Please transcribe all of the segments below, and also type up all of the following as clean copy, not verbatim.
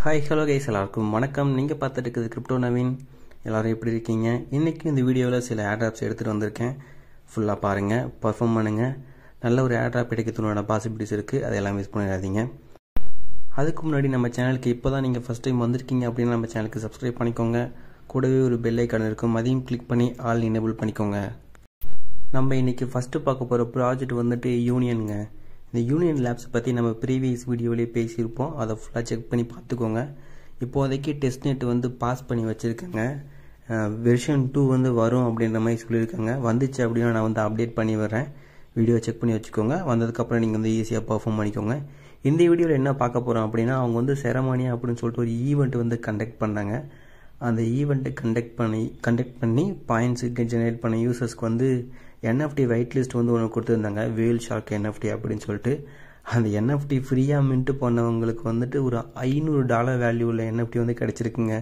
Hi hello guys, எல்லாருக்கும் வணக்கம். நீங்கள் பார்த்துட்டு இருக்குது கிரிப்டோ நவீன். எல்லோரும் எப்படி இருக்கீங்க? இன்றைக்கி இந்த வீடியோவில் சில ஆட்ராப்ஸ் எடுத்துகிட்டு வந்திருக்கேன். ஃபுல்லாக பாருங்கள், பர்ஃபார்ம் பண்ணுங்கள். நல்ல ஒரு ஆட்ராப் கிடைக்கிறதுனோட பாசிபிலிட்டிஸ் இருக்குது, அதெல்லாம் மிஸ் பண்ணிடாதீங்க. அதுக்கு முன்னாடி நம்ம சேனலுக்கு இப்போ தான் நீங்கள் ஃபஸ்ட் டைம் வந்திருக்கீங்க அப்படின்னா நம்ம சேனலுக்கு சப்ஸ்கிரைப் பண்ணிக்கோங்க. கூடவே ஒரு பெல் ஐக்கான் இருக்கும், அதையும் கிளிக் பண்ணி ஆல் எனேபிள் பண்ணிக்கோங்க. நம்ம இன்றைக்கி ஃபஸ்ட்டு பார்க்க போகிற ப்ராஜெக்ட் வந்துட்டு யூனியனுங்க. இந்த யூனியன் லேப்ஸ் பற்றி நம்ம ப்ரீவியஸ் வீடியோவிலேயே பேசியிருப்போம், அதை ஃபுல்லாக செக் பண்ணி பார்த்துக்கோங்க. இப்போதைக்கு டெஸ்ட்நெட் வந்து பாஸ் பண்ணி வச்சுருக்கேங்க. வெர்ஷன் 2 வந்து வரும் அப்படின்ற மாதிரி சொல்லியிருக்காங்க. வந்துச்சு அப்படின்னா நான் வந்து அப்டேட் பண்ணி வர்றேன். வீடியோ செக் பண்ணி வச்சுக்கோங்க. வந்ததுக்கப்புறம் நீங்கள் வந்து ஈஸியாக பர்ஃபார்ம் பண்ணிக்கோங்க. இந்த வீடியோவில் என்ன பார்க்க போகிறோம் அப்படின்னா, அவங்க வந்து செரமோனியா அப்படின்னு சொல்லிட்டு ஒரு ஈவெண்ட் வந்து கண்டக்ட் பண்ணாங்க. அந்த ஈவெண்ட்டை கண்டக்ட் பண்ணி பாயிண்ட்ஸுக்கு ஜெனரேட் பண்ண யூசர்ஸ்க்கு வந்து NFT வைட் லிஸ்ட் வந்து ஒன்று கொடுத்துருந்தாங்க, வேல் ஷார்க் NFT அப்படின்னு சொல்லிட்டு. அந்த NFT ஃப்ரீயாக மின்ட்டு பண்ணவங்களுக்கு வந்துட்டு ஒரு $500 வேல்யூவில் NFT வந்து கிடச்சிருக்குங்க.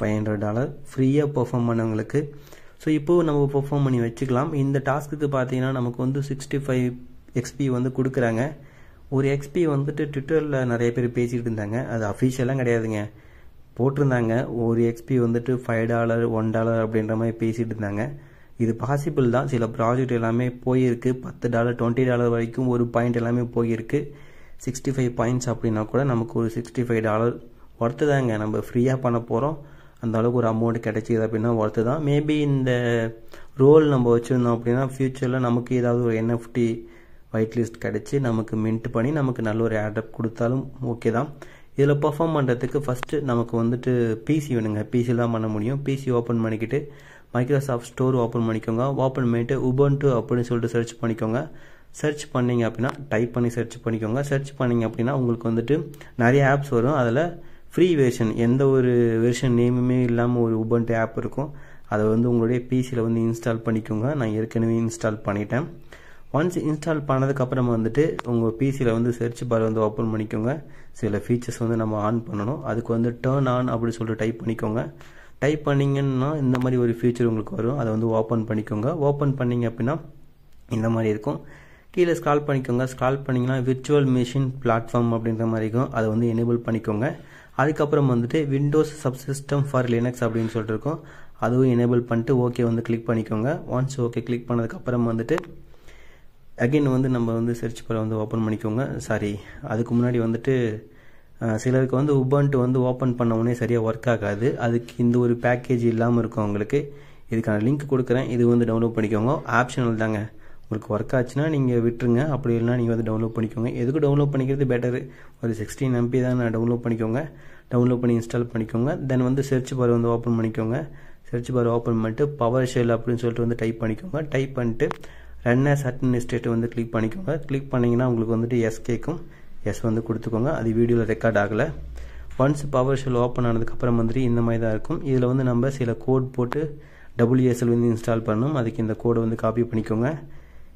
$500 ஃப்ரீயாக பெர்ஃபார்ம் பண்ணவங்களுக்கு. ஸோ இப்போது நம்ம பெர்ஃபார்ம் பண்ணி வச்சுக்கலாம். இந்த டாஸ்க்கு பார்த்தீங்கன்னா நமக்கு வந்து 65 XP வந்து கொடுக்குறாங்க. ஒரு XP வந்துட்டு ட்விட்டரில் நிறைய பேர் பேசிகிட்டு இருந்தாங்க, அது அஃபிஷியலாக கிடையாதுங்க, போட்டிருந்தாங்க. ஒரு XP வந்துட்டு $5 $1 அப்படின்ற மாதிரி பேசிகிட்டு இருந்தாங்க. இது பாசிபிள் தான். சில ப்ராஜெக்ட் எல்லாமே போயிருக்கு, $10 $20 வரைக்கும் ஒரு பாயிண்ட் எல்லாமே போயிருக்கு. 65 பாயிண்ட்ஸ் அப்படின்னா கூட நமக்கு ஒரு $65 ஒர்த்து தாங்க. நம்ம ஃப்ரீயாக பண்ண போகிறோம், அந்த அளவுக்கு ஒரு அமௌண்ட் கிடைச்சிது அப்படின்னா ஒர்த்து தான். மேபி இந்த ரோல் நம்ம வச்சுருந்தோம் அப்படின்னா ஃப்யூச்சரில் நமக்கு ஏதாவது ஒரு NFT வைட் லிஸ்ட் கிடச்சி நமக்கு மின்ட் பண்ணி நமக்கு நல்ல ஒரு ஆட்ராப் கொடுத்தாலும் ஓகே தான். இதில் பர்ஃபார்ம் பண்ணுறதுக்கு ஃபஸ்ட்டு நமக்கு வந்துட்டு பிசி வேணுங்க. பிசியில் தான் பண்ண முடியும். பிசி ஓப்பன் பண்ணிக்கிட்டு மைக்ரோசாஃப்ட் ஸ்டோர் ஓப்பன் பண்ணிக்கோங்க. ஓப்பன் பண்ணிவிட்டு உபுண்டு அப்படின்னு சொல்லிட்டு சர்ச் பண்ணிக்கோங்க. சர்ச் பண்ணிங்க அப்படின்னா டைப் பண்ணி சர்ச் பண்ணிக்கோங்க. சர்ச் பண்ணிங்க அப்படின்னா உங்களுக்கு வந்துட்டு நிறைய ஆப்ஸ் வரும். அதில் ஃப்ரீ வெர்ஷன், எந்த ஒரு வெர்ஷன் நேமுமே இல்லாமல் ஒரு உபுண்டு ஆப் இருக்கும். அதை வந்து உங்களுடைய பிசியில் வந்து இன்ஸ்டால் பண்ணிக்கோங்க. நான் ஏற்கனவே இன்ஸ்டால் பண்ணிட்டேன். ஒன்ஸ் இன்ஸ்டால் பண்ணதுக்கப்புறம் வந்துட்டு உங்கள் பிசியில் வந்து சர்ச் பார் வந்து ஓப்பன் பண்ணிக்கோங்க. சில ஃபீச்சர்ஸ் வந்து நம்ம ஆன் பண்ணணும். அதுக்கு வந்து டர்ன் ஆன் அப்படின்னு சொல்லிட்டு டைப் பண்ணிக்கோங்க. டைப் பண்ணிங்கன்னா இந்த மாதிரி ஒரு ஃபீச்சர் உங்களுக்கு வரும், அதை வந்து ஓப்பன் பண்ணிக்கோங்க. ஓப்பன் பண்ணிங்க அப்படின்னா இந்த மாதிரி இருக்கும். கீழே ஸ்க்ரால் பண்ணிக்கோங்க. ஸ்க்ரால் பண்ணிங்கன்னா விர்ச்சுவல் மிஷின் பிளாட்ஃபார்ம் அப்படின்ற மாதிரி இருக்கும், அதை வந்து எனேபிள் பண்ணிக்கோங்க. அதுக்கப்புறம் வந்துட்டு விண்டோஸ் சப்சிஸ்டம் ஃபார் லினக்ஸ் அப்படின்னு சொல்லிட்டு இருக்கும், அதுவும் எனேபிள் பண்ணிட்டு ஓகே வந்து கிளிக் பண்ணிக்கோங்க. ஒன்ஸ் ஓகே கிளிக் பண்ணதுக்கப்புறம் வந்துட்டு அகெயின் வந்து நம்ம வந்து சர்ச் பார் வந்து ஓப்பன் பண்ணிக்கோங்க. சாரி, அதுக்கு முன்னாடி வந்துட்டு சிலருக்கு வந்து உபுண்டு வந்து ஓப்பன் பண்ண உடனே சரியாக ஒர்க் ஆகாது. அதுக்கு இந்த ஒரு பேக்கேஜ் இல்லாமல் இருக்கும் அவங்களுக்கு. இதுக்கான லிங்க் கொடுக்குறேன், இது வந்து டவுன்லோட் பண்ணிக்கோங்க. ஆப்ஷனல் தாங்க, உங்களுக்கு ஒர்க் ஆச்சுன்னா நீங்கள் விட்டுருங்க, அப்படி இல்லைனா நீங்கள் வந்து டவுன்லோட் பண்ணிக்கோங்க. எதுக்கு டவுன்லோட் பண்ணிக்கிறது பெட்டரு, ஒரு 16 MB தான் நான் டவுன்லோட் பண்ணிக்கோங்க. டவுன்லோட் பண்ணி இன்ஸ்டால் பண்ணிக்கோங்க. தென் வந்து சர்ச் பார் வந்து ஓப்பன் பண்ணிக்கோங்க. சர்ச் பார் ஓப்பன் பண்ணிட்டு பவர் ஷெல் அப்படின்னு சொல்லிட்டு வந்து டைப் பண்ணிக்கோங்க. டைப் பண்ணிட்டு ரன் ஆஸ் அட்மினிஸ்ட்ரேட்டர் வந்து கிளிக் பண்ணிக்கோங்க. கிளிக் பண்ணிங்கன்னா உங்களுக்கு வந்துட்டு எஸ் கேட்கும், எஸ் வந்து கொடுத்துக்கோங்க. அது வீடியோவில் ரெக்கார்ட் ஆகலை. ஒன்ஸ் பவர் ஷெல் ஓப்பன் ஆனதுக்கப்புறம் வந்துட்டு இந்த மாதிரி தான் இருக்கும். இதில் வந்து நம்ம சில கோட் போட்டு WSL வந்து இன்ஸ்டால் பண்ணணும். அதுக்கு இந்த கோடை வந்து காப்பி பண்ணிக்கோங்க.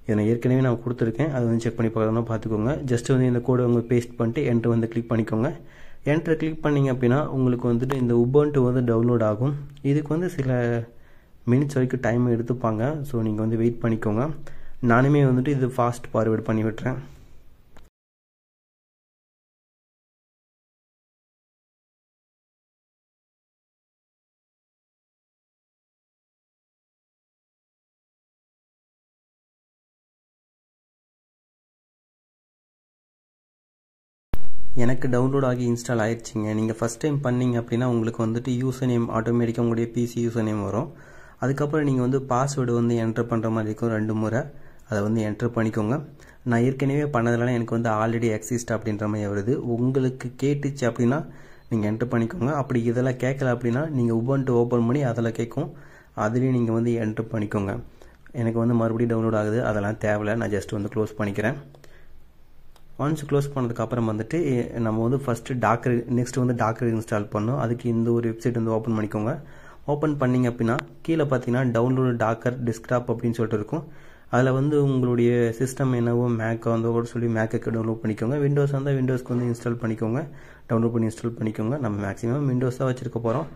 இதை நான் ஏற்கனவே நான் கொடுத்துருக்கேன், அதை வந்து செக் பண்ணி பார்த்துக்கோங்க. ஜஸ்ட் வந்து இந்த கோடை வந்து பேஸ்ட் பண்ணிட்டு என்ட்ரு வந்து கிளிக் பண்ணிக்கோங்க. என்ட்ரு கிளிக் பண்ணிங்க அப்படின்னா உங்களுக்கு வந்துட்டு இந்த உபுண்டு வந்து டவுன்லோட் ஆகும். இதுக்கு வந்து சில மினிட்ஸ் வரைக்கும் டைம் எடுத்துப்பாங்க, ஸோ நீங்கள் வந்து வெயிட் பண்ணிக்கோங்க. நானுமே வந்துட்டு இது ஃபாஸ்ட் ஃபார்வேர்ட் பண்ணி விட்டுறேன். எனக்கு டவுன்லோட் ஆகி இன்ஸ்டால் ஆயிடுச்சிங்க. நீங்கள் ஃபஸ்ட் டைம் பண்ணிங்க அப்படின்னா உங்களுக்கு வந்துட்டு யூசர் நேம் ஆட்டோமேட்டிக்காக உங்களுடைய பிசி யூசர் நேம் வரும். அதுக்கப்புறம் நீங்கள் வந்து பாஸ்வேர்டு வந்து என்ட்ரு பண்ணுற மாதிரி இருக்கும் 2 முறை. அதை வந்து என்ட்ரு பண்ணிக்கோங்க. நான் ஏற்கனவே பண்ணதுனால எனக்கு வந்து ஆல்ரெடி எக்ஸிஸ்ட் அப்படின்ற மாதிரி வருது. உங்களுக்கு கேட்டுச்சு அப்படின்னா நீங்கள் என்ட்ரு பண்ணிக்கோங்க. அப்படி இதெல்லாம் கேட்கல அப்படின்னா நீங்கள் உபுண்டு ஓப்பன் பண்ணி அதில் கேட்கும், அதுலேயும் நீங்கள் வந்து என்ட்ரு பண்ணிக்கோங்க. எனக்கு வந்து மறுபடியும் டவுன்லோட் ஆகுது, அதெல்லாம் தேவையில்லை, நான் ஜஸ்ட் வந்து க்ளோஸ் பண்ணிக்கிறேன். ஒன்ஸ் க்ளோஸ் பண்ணதுக்கப்புறம் வந்துட்டு நம்ம வந்து ஃபஸ்ட்டு நெக்ஸ்ட் வந்து டாக்கர் இன்ஸ்டால் பண்ணோம். அதுக்கு இந்த ஒரு வெப்சைட் வந்து ஓப்பன் பண்ணிக்கோங்க. ஓப்பன் பண்ணிங்க அப்படின்னா கீழே பார்த்தீங்கன்னா டவுன்லோடு டாக்கர் டெஸ்க்டாப் அப்படின்னு சொல்லிட்டு இருக்கும். அதில் வந்து உங்களுடைய சிஸ்டம் என்னவோ மேக்கோ அந்த கூட சொல்லி மேக்குக்கு டவுன்லோட் பண்ணிக்கோங்க. விண்டோஸ் இருந்தால் விண்டோஸ்க்கு வந்து இன்ஸ்டால் பண்ணிக்கோங்க, டவுன்லோட் பண்ணி இன்ஸ்டால் பண்ணிக்கோங்க. நம்ம மேக்ஸிமம் விண்டோஸ் தான் வச்சுருக்க போகிறோம்.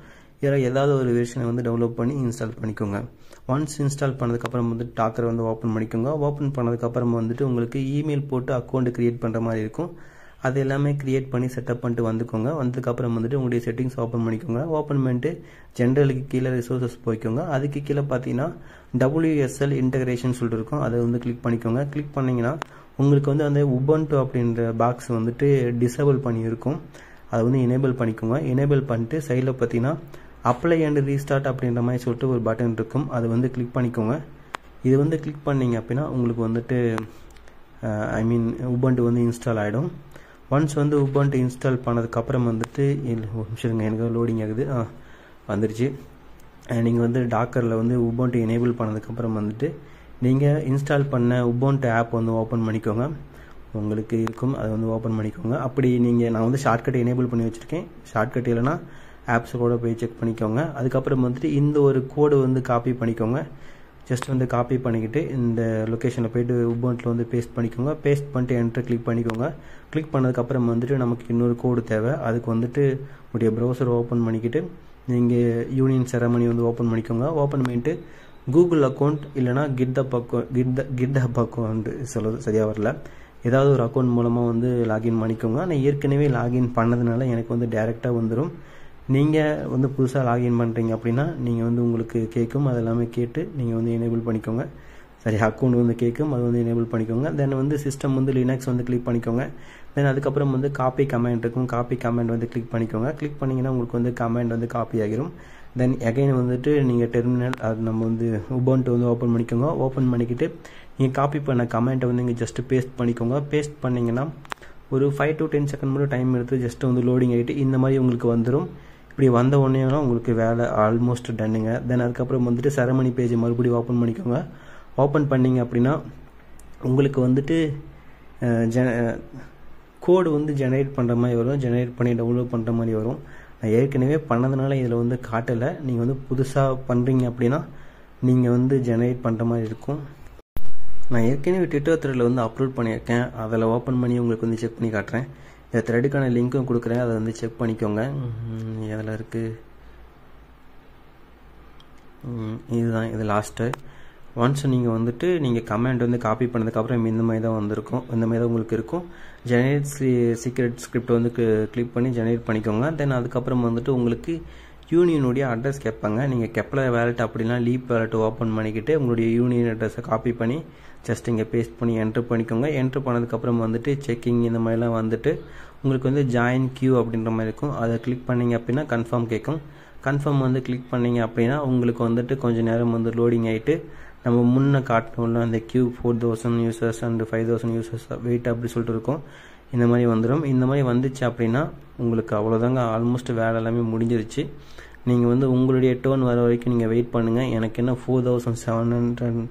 இதில் ஏதாவது ஒரு வெர்ஷனை வந்து டவுன்லோட் பண்ணி இன்ஸ்டால் பண்ணிக்கோங்க. ஒன்ஸ் இன்ஸ்டால் பண்ணதுக்கப்புறம் வந்து டாக்கரை வந்து ஓப்பன் பண்ணிக்கோங்க. ஓப்பன் பண்ணதுக்கப்புறம் வந்துட்டு உங்களுக்கு இமெயில் போட்டு அக்கௌண்ட் க்ரியேட் பண்ணுற மாதிரி இருக்கும். அது எல்லாமே க்ரியேட் பண்ணி செட்டப் பண்ணிட்டு வந்துக்கோங்க. வந்ததுக்கப்புறம் வந்துட்டு உங்களுடைய செட்டிங்ஸ் ஓப்பன் பண்ணிக்கோங்க. ஓப்பன் பண்ணிட்டு ஜென்ரலுக்கு கீழே ரிசோர்ஸஸ் போய்க்கோங்க. அதுக்கு கீழே பார்த்தீங்கன்னா WSL இன்டகிரேஷன் சொல்லிட்டு இருக்கும், அதை வந்து கிளிக் பண்ணிக்கோங்க. கிளிக் பண்ணிங்கன்னா உங்களுக்கு வந்து அந்த உபுண்டு அப்படின்ற பாக்ஸ் வந்துட்டு டிசேபிள் பண்ணியிருக்கும், அதை வந்து எனேபிள் பண்ணிக்கோங்க. எனேபிள் பண்ணிட்டு சைடில் பார்த்தீங்கன்னா அப்ளை அண்ட் ரீஸ்டார்ட் அப்படின்ற மாதிரி சொல்லிட்டு ஒரு பட்டன் இருக்கும், அதை வந்து கிளிக் பண்ணிக்கோங்க. இது வந்து கிளிக் பண்ணிங்க அப்படின்னா உங்களுக்கு வந்துட்டு உபுண்டு வந்து இன்ஸ்டால் ஆகிடும். ஒன்ஸ் வந்து உபுண்டு இன்ஸ்டால் பண்ணதுக்கப்புறம் வந்துட்டு ஒரு நிமிஷம் எனக்கு லோடிங் ஆகுது, வந்துருச்சு. நீங்கள் வந்து டாக்கரில் வந்து உபுண்டு எனேபிள் பண்ணதுக்கப்புறம் வந்துட்டு நீங்கள் இன்ஸ்டால் பண்ண உபுண்டு ஆப் வந்து ஓப்பன் பண்ணிக்கோங்க. உங்களுக்கு இருக்கும், அதை வந்து ஓப்பன் பண்ணிக்கோங்க. அப்படி நான் வந்து ஷார்ட்கட் எனேபிள் பண்ணி வச்சுருக்கேன், ஷார்ட்கட் இல்லைனா ஆப்ஸ் கூட போய் செக் பண்ணிக்கோங்க. அதுக்கப்புறம் வந்துட்டு இந்த ஒரு கோடு வந்து காப்பி பண்ணிக்கோங்க. ஜஸ்ட் வந்து காப்பி பண்ணிக்கிட்டு இந்த லொக்கேஷனில் போய்ட்டு உபுண்டில் வந்து பேஸ்ட் பண்ணிக்கோங்க. பேஸ்ட் பண்ணிட்டு என்டர் கிளிக் பண்ணிக்கோங்க. கிளிக் பண்ணதுக்கப்புறம் வந்துட்டு நமக்கு இன்னொரு கோடு தேவை. அதுக்கு வந்துட்டு உங்களுடைய ப்ரௌசர் ஓப்பன் பண்ணிக்கிட்டு நீங்கள் யூனியன் செரமனி வந்து ஓப்பன் பண்ணிக்கோங்க. ஓப்பன் பண்ணிட்டு கூகுள் அக்கௌண்ட் இல்லைனா கிட்ஹப் அக்கௌண்ட் சரியாக வரல, ஏதாவது ஒரு அக்கௌண்ட் மூலமாக வந்து லாகின் பண்ணிக்கோங்க. நான் ஏற்கனவே லாகின் பண்ணதுனால எனக்கு வந்து டைரெக்டாக வந்துடும். நீங்கள் வந்து புதுசாக லாகின் பண்ணுறீங்க அப்படின்னா நீங்கள் வந்து உங்களுக்கு கேட்கும், அது எல்லாமே கேட்டு நீங்கள் வந்து எனேபிள் பண்ணிக்கோங்க. சரி, அக்கௌண்ட் வந்து கேட்கும், அது வந்து எனேபிள் பண்ணிக்கோங்க. தென் வந்து சிஸ்டம் வந்து லினக்ஸ் வந்து கிளிக் பண்ணிக்கோங்க. தென் அதுக்கப்புறம் வந்து காப்பி கமெண்ட் இருக்கும், காப்பி கமெண்ட் வந்து கிளிக் பண்ணிக்கோங்க. கிளிக் பண்ணிங்கன்னா உங்களுக்கு வந்து கமெண்ட் வந்து காப்பி ஆகிரும். தென் அகைன் வந்துட்டு நீங்கள் டெர்மினல் அது நம்ம வந்து உபுண்டு வந்து ஓப்பன் பண்ணிக்கோங்க. ஓப்பன் பண்ணிக்கிட்டு நீங்கள் காப்பி பண்ண கமெண்ட்டை வந்து நீங்கள் ஜஸ்ட்டு பேஸ்ட் பண்ணிக்கோங்க. பேஸ்ட் பண்ணிங்கன்னா ஒரு 5 to 10 செகண்ட் மட்டும் டைம் எடுத்து ஜஸ்ட்டு வந்து லோடிங் ஆகிட்டு இந்த மாதிரி உங்களுக்கு வந்துடும். இப்படி வந்த உடனே உங்களுக்கு வேலை ஆல்மோஸ்ட் டன்னுங்க. தென் அதுக்கப்புறம் வந்துட்டு செரமனி பேஜ் மறுபடியும் ஓப்பன் பண்ணிக்கோங்க. ஓப்பன் பண்ணிங்க அப்படின்னா உங்களுக்கு வந்துட்டு கோடு வந்து ஜெனரேட் பண்ணுற மாதிரி வரும், ஜெனரேட் பண்ணி டவுன்லோட் பண்ணுற மாதிரி வரும். நான் ஏற்கனவே பண்ணதுனால இதில் வந்து காட்டலை. நீங்கள் வந்து புதுசாக பண்ணுறீங்க அப்படின்னா நீங்கள் வந்து ஜெனரேட் பண்ணுற மாதிரி இருக்கும். நான் ஏற்கனவே ட்விட்டர் த்ரெட்டில் வந்து அப்லோட் பண்ணியிருக்கேன், அதில் ஓப்பன் பண்ணி உங்களுக்கு வந்து செக் பண்ணி காட்டுறேன். இந்த த்ரெட்டுக்கான லிங்க்கும் கொடுக்குறேன், அதை வந்து செக் பண்ணிக்கோங்க. எதில் இருக்குது, இதுதான், இது லாஸ்ட்டு. ஒன்ஸ் நீங்கள் வந்துட்டு நீங்கள் கமெண்ட் வந்து காப்பி பண்ணதுக்கப்புறம் இந்த மாதிரி தான் வந்திருக்கும், இந்த மாதிரி தான் உங்களுக்கு இருக்கும். ஜெனரேட் சீக்ரெட் ஸ்கிரிப்ட் வந்து கிளிக் பண்ணி ஜெனரேட் பண்ணிக்கோங்க. தென் அதுக்கப்புறம் வந்துட்டு உங்களுக்கு யூனியனுடைய அட்ரஸ் கேட்பாங்க. நீங்கள் கெப்லர் வேலட் அப்படின்னா லீப் வேலட் ஓப்பன் பண்ணிக்கிட்டு உங்களுடைய யூனியன் அட்ரஸை காப்பி பண்ணி ஜஸ்ட் இங்கே பேஸ்ட் பண்ணி என்ட்ரு பண்ணிக்கோங்க. என்ட்ரு பண்ணதுக்கப்புறம் வந்துட்டு செக்கிங் இந்த மாதிரிலாம் வந்துட்டு உங்களுக்கு வந்து ஜாயின் கியூ அப்படின்ற மாதிரி இருக்கும். அதை கிளிக் பண்ணிங்க அப்படின்னா கன்ஃபார்ம் கேட்கும். கன்ஃபார்ம் வந்து கிளிக் பண்ணிங்க அப்படின்னா உங்களுக்கு வந்துட்டு கொஞ்சம் நேரம் வந்து லோடிங் ஆகிட்டு நம்ம முன்னே காட்டணும்ல அந்த queue 4000 users and 5000 users wait அப்படி சொல்லிட்டு இருக்கும். இந்த மாதிரி வந்துடும். இந்த மாதிரி வந்துச்சு அப்படின்னா உங்களுக்கு அவ்வளோதாங்க, ஆல்மோஸ்ட் வேலை எல்லாமே முடிஞ்சிருச்சு. நீங்கள் வந்து உங்களுடைய டோன் வர வரைக்கும் நீங்கள் வெயிட் பண்ணுங்கள். எனக்கு என்ன 4700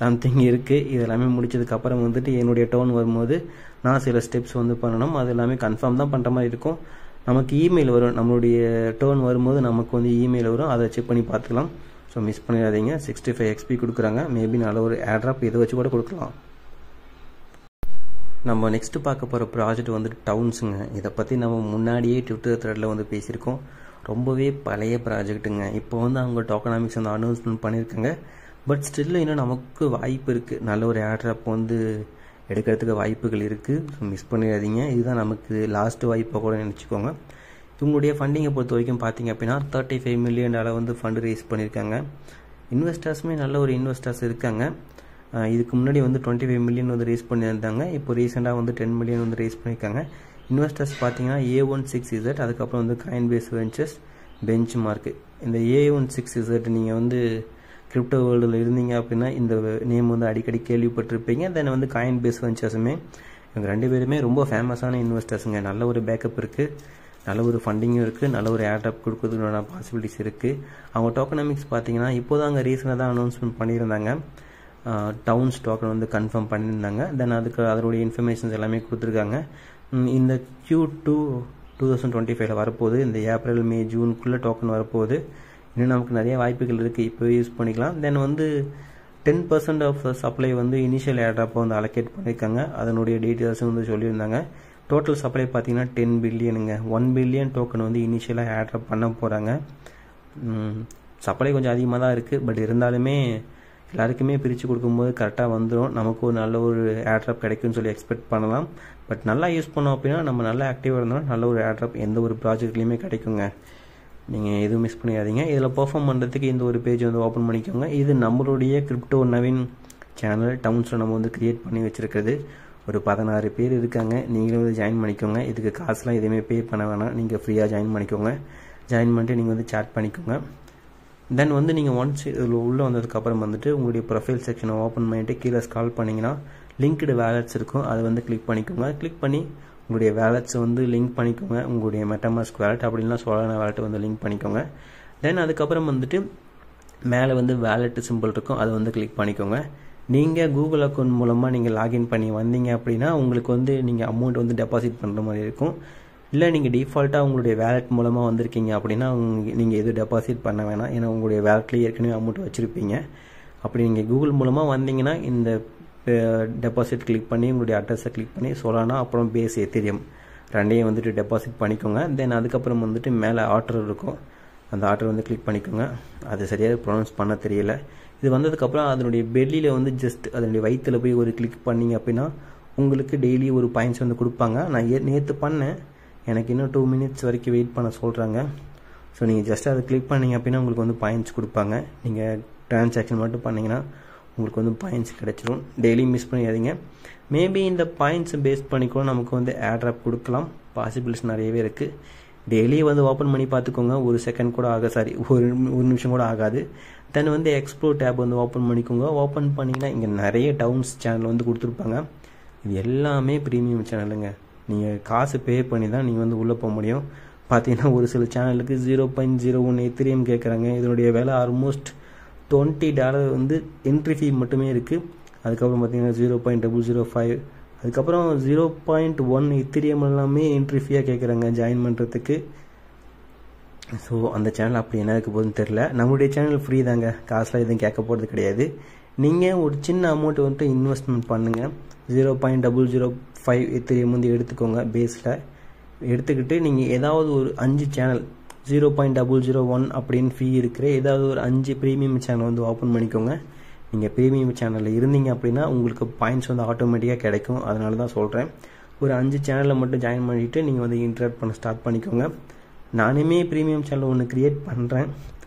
சம்திங் இருக்குது. இது எல்லாமே முடிச்சதுக்கப்புறம் வந்துட்டு என்னுடைய டோன் வரும்போது நான் சில ஸ்டெப்ஸ் வந்து பண்ணணும். அது எல்லாமே கன்ஃபார்ம் தான் பண்ணுற மாதிரி இருக்கும். நமக்கு இமெயில் வரும், நம்மளுடைய டோன் வரும்போது நமக்கு வந்து இமெயில் வரும், அதை செக் பண்ணி பார்த்துக்கலாம். ஸோ மிஸ் பண்ணிடாதீங்க. 65 XP கொடுக்குறாங்க, மேபி நல்ல ஒரு ஏர்ட்ராப் இதை வச்சு கூட கொடுக்கலாம். நம்ம நெக்ஸ்ட்டு பார்க்க போகிற ப்ராஜெக்ட் வந்துட்டு டவுன்ஸுங்க. இதை பற்றி நம்ம முன்னாடியே ட்விட்டர் த்ரெட்டில் வந்து பேசியிருக்கோம். ரொம்பவே பழைய ப்ராஜெக்ட்டுங்க. இப்போ வந்து அவங்க டோக்கனாமிக்ஸ் வந்து அனௌன்ஸ்மெண்ட் பண்ணியிருக்காங்க. பட் ஸ்டில் இன்னும் நமக்கு வாய்ப்பு இருக்குது, நல்ல ஒரு ஏர்ட்ராப் வந்து எடுக்கிறதுக்கு வாய்ப்புகள் இருக்குது. ஸோ மிஸ் பண்ணிடாதீங்க. இதுதான் நமக்கு லாஸ்ட்டு வாய்ப்பாக கூட நினச்சிக்கோங்க. இவங்களுடைய ஃபண்டிங்கை பொறுத்த வரைக்கும் பார்த்தீங்க அப்படின்னா $35 million வந்து ஃபண்டு ரேஸ் பண்ணியிருக்காங்க. இன்வெஸ்டர்ஸுமே நல்ல ஒரு இன்வெஸ்டர்ஸ் இருக்காங்க. இதுக்கு முன்னாடி வந்து 25 million வந்து ரேஸ் பண்ணியிருந்தாங்க. இப்போ ரீசெண்டாக வந்து 10 million வந்து ரேஸ் பண்ணியிருக்காங்க. இன்வெஸ்டர்ஸ் பார்த்தீங்கன்னா A16Z, அதுக்கப்புறம் வந்து காயின்பேஸ் வெஞ்சர்ஸ், பெஞ்ச் மார்க்கு. இந்த A16Z நீங்கள் வந்து கிரிப்டோ வேர்ல்டில் இருந்தீங்க அப்படின்னா இந்த நேம் வந்து அடிக்கடி கேள்விப்பட்டிருப்பீங்க. தென் வந்து காயின்பேஸ் வெஞ்சர்ஸுமே இவங்க 2 பேருமே ரொம்ப ஃபேமஸான இன்வெஸ்டர்ஸுங்க. நல்ல ஒரு பேக்கப் இருக்குது, நல்ல ஒரு ஃபண்டிங்கும் இருக்குது, நல்ல ஒரு ஏர்ட்ராப் கொடுக்குறதுக்கான பாசிபிலிட்டிஸ் இருக்குது. அவங்க டோக்கனாமிக்ஸ் பார்த்தீங்கன்னா இப்போதாங்க ரீசெண்டாக தான் அனௌன்ஸ்மெண்ட் பண்ணியிருந்தாங்க. டவுன்ஸ் டோக்கன் வந்து கன்ஃபார்ம் பண்ணியிருந்தாங்க. தென் அதுக்கு அதனுடைய இன்ஃபர்மேஷன்ஸ் எல்லாமே கொடுத்துருக்காங்க. இந்த Q2 2025 வரப்போகுது. இந்த ஏப்ரல் மே ஜூனுக்குள்ளே டோக்கன் வரப்போகுது. இன்னும் நமக்கு நிறைய வாய்ப்புகள் இருக்குது, இப்போவே யூஸ் பண்ணிக்கலாம். தென் வந்து 10% ஆஃப் சப்ளை வந்து இனிஷியல் ஏர்ட்ராப்பை வந்து அலோகேட் பண்ணியிருக்காங்க. அதனுடைய டீட்டெயில்ஸும் வந்து சொல்லியிருந்தாங்க. டோட்டல் சப்ளை பார்த்தீங்கன்னா 10 பில்லியனுங்க. 1 பில்லியன் டோக்கன் வந்து இனிஷியலாக ஏர்ட்ராப் பண்ண போகிறாங்க. சப்ளை கொஞ்சம் அதிகமாக தான் இருக்குது, பட் இருந்தாலுமே எல்லாருக்குமே பிரித்து கொடுக்கும்போது கரெக்டாக வந்துடும். நமக்கு ஒரு நல்ல ஒரு ஏர்ட்ராப் கிடைக்கும்னு சொல்லி எக்ஸ்பெக்ட் பண்ணலாம். பட் நல்லா யூஸ் பண்ணோம் அப்படின்னா நம்ம நல்லா ஆக்டிவாக இருந்தோம்னா நல்ல ஒரு ஏர்ட்ராப் எந்த ஒரு ப்ராஜெக்ட்லேயுமே கிடைக்குங்க. நீங்கள் எதுவும் மிஸ் பண்ணிடாதீங்க. இதில் பெர்ஃபார்ம் பண்ணுறதுக்கு இந்த ஒரு பேஜ் வந்து ஓப்பன் பண்ணிக்கோங்க. இது நம்மளுடைய கிரிப்டோ நவீன் சேனல் டவுன்ஸில் நம்ம வந்து க்ரியேட் பண்ணி வச்சுருக்கிறது. ஒரு 16 பேர் இருக்காங்க. நீங்களும் வந்து ஜாயின் பண்ணிக்கோங்க. இதுக்கு காசுலாம் எதுவுமே பே பண்ண வேணாம். நீங்கள் ஃப்ரீயாக ஜாயின் பண்ணிக்கோங்க. ஜாயின் பண்ணிட்டு நீங்கள் வந்து சேட் பண்ணிக்கோங்க. தென் வந்து நீங்கள் ஒன்ஸ் இதில் உள்ளே வந்ததுக்கப்புறம் வந்துட்டு உங்களுடைய ப்ரொஃபைல் செக்ஷனை ஓப்பன் பண்ணிவிட்டு கீழே ஸ்க்ரால் பண்ணிங்கன்னா லிங்க்டு வேலட்ஸ் இருக்கும். அதை வந்து கிளிக் பண்ணிக்கோங்க. கிளிக் பண்ணி உங்களுடைய வேலட்ஸை வந்து லிங்க் பண்ணிக்கோங்க. உங்களுடைய மெட்டாமாஸ்க் வேலட் அப்படின்னா சோலானா வேலட்டை வந்து லிங்க் பண்ணிக்கோங்க. தென் அதுக்கப்புறம் வந்துட்டு மேலே வந்து வேலட் சிம்பிள் இருக்கும். அதை வந்து கிளிக் பண்ணிக்கோங்க. நீங்கள் கூகுள் அக்கௌண்ட் மூலமாக நீங்கள் லாகின் பண்ணி வந்தீங்க அப்படின்னா உங்களுக்கு வந்து நீங்கள் அமௌண்ட் வந்து டெபாசிட் பண்ணுற மாதிரி இருக்கும். இல்லை நீங்கள் டிஃபால்ட்டாக உங்களுடைய வேலட் மூலமாக வந்திருக்கீங்க அப்படின்னா நீங்கள் எதுவும் டெபாசிட் பண்ண வேணாம். ஏன்னா உங்களுடைய வேலட்லேயே ஏற்கனவே அமௌண்ட் வச்சுருப்பீங்க. அப்படி நீங்கள் கூகுள் மூலமாக வந்தீங்கன்னா இந்த டெபாசிட் கிளிக் பண்ணி உங்களுடைய அட்ரஸை கிளிக் பண்ணி சோலானா அப்புறம் பேஸ் எத்தீரியம் ரெண்டையும் வந்துட்டு டெபாசிட் பண்ணிக்கோங்க. தென் அதுக்கப்புறம் வந்துட்டு மேலே ஆர்டர் இருக்கும். அந்த ஆர்டர் வந்து கிளிக் பண்ணிக்கோங்க. அது சரியாக ப்ரொனவுன்ஸ் பண்ண தெரியல. இது வந்ததுக்கப்புறம் அதனுடைய பெல்லியில் வந்து ஜஸ்ட் அதனுடைய வயிற்றில் போய் ஒரு கிளிக் பண்ணிங்க அப்படின்னா உங்களுக்கு டெய்லி ஒரு பாயிண்ட்ஸ் வந்து கொடுப்பாங்க. நான் நேற்று பண்ணேன். எனக்கு இன்னும் 2 மினிட்ஸ் வரைக்கும் வெயிட் பண்ண சொல்கிறாங்க. ஸோ நீங்கள் ஜஸ்ட் அதை கிளிக் பண்ணிங்க அப்படின்னா உங்களுக்கு வந்து பாயிண்ட்ஸ் கொடுப்பாங்க. நீங்கள் ட்ரான்சாக்ஷன் மட்டும் பண்ணிங்கன்னா உங்களுக்கு வந்து பாயிண்ட்ஸ் கிடச்சிரும். டெய்லி மிஸ் பண்ணிடாதீங்க. மேபி இந்த பாயிண்ட்ஸை பேஸ் பண்ணிக்கூட நமக்கு வந்து ஏர்ட்ராப் கொடுக்கலாம். பாசிபிலிட்டிஸ் நிறையவே இருக்குது. டெய்லி வந்து ஓப்பன் பண்ணி பார்த்துக்கோங்க. ஒரு செகண்ட் கூட ஒரு நிமிஷம் கூட ஆகாது. தென் வந்து எக்ஸ்ப்ளோர் டேப் வந்து ஓப்பன் பண்ணிக்கோங்க. ஓப்பன் பண்ணிங்கன்னா இங்கே நிறைய டவுன்ஸ் சேனல் வந்து கொடுத்துருப்பாங்க. இது எல்லாமே ப்ரீமியம் சேனலுங்க. நீங்கள் காசு பே பண்ணி தான் நீங்கள் வந்து உள்ளே போக முடியும். பார்த்தீங்கன்னா ஒரு சில சேனலுக்கு 0.01 எத்திரியம் கேட்குறாங்க. இதனுடைய விலை ஆல்மோஸ்ட் $20 வந்து என்ட்ரி ஃபீ மட்டுமே இருக்குது. அதுக்கப்புறம் பார்த்தீங்கன்னா 0.005 அதுக்கப்புறம் 0.1 எத்திரியம் எல்லாமே என்ட்ரி ஃபீயாக கேட்குறாங்க ஜாயின் பண்ணுறதுக்கு. ஸோ அந்த சேனல் அப்படி என்ன இருக்க போகுதுன்னு தெரில. நம்மளுடைய சேனல் ஃப்ரீ தாங்க. காசுலாம் எதுவும் கேட்க போகிறது கிடையாது. நீங்கள் ஒரு சின்ன அமௌண்ட்டு வந்துட்டு இன்வெஸ்ட்மெண்ட் பண்ணுங்கள். 0.005 எத்திரியம் வந்து எடுத்துக்கோங்க. பேஸில் எடுத்துக்கிட்டு நீங்கள் ஏதாவது ஒரு 5 சேனல் 0.001 அப்படின்னு ஃபீ இருக்கிற ஏதாவது ஒரு 5 ப்ரீமியம் சேனல் வந்து ஓப்பன் பண்ணிக்கோங்க. நீங்கள் ப்ரீமியம் சேனலில் இருந்தீங்க அப்படின்னா உங்களுக்கு பாயிண்ட்ஸ் வந்து ஆட்டோமேட்டிக்காக கிடைக்கும். அதனால தான் சொல்கிறேன். ஒரு 5 சேனலில் மட்டும் ஜாயின் பண்ணிவிட்டு நீங்கள் வந்து இன்டராக்ட் பண்ண ஸ்டார்ட் பண்ணிக்கோங்க. நானுமே ப்ரீமியம் சேனல் ஒன்று க்ரியேட் பண்ணுறேன்.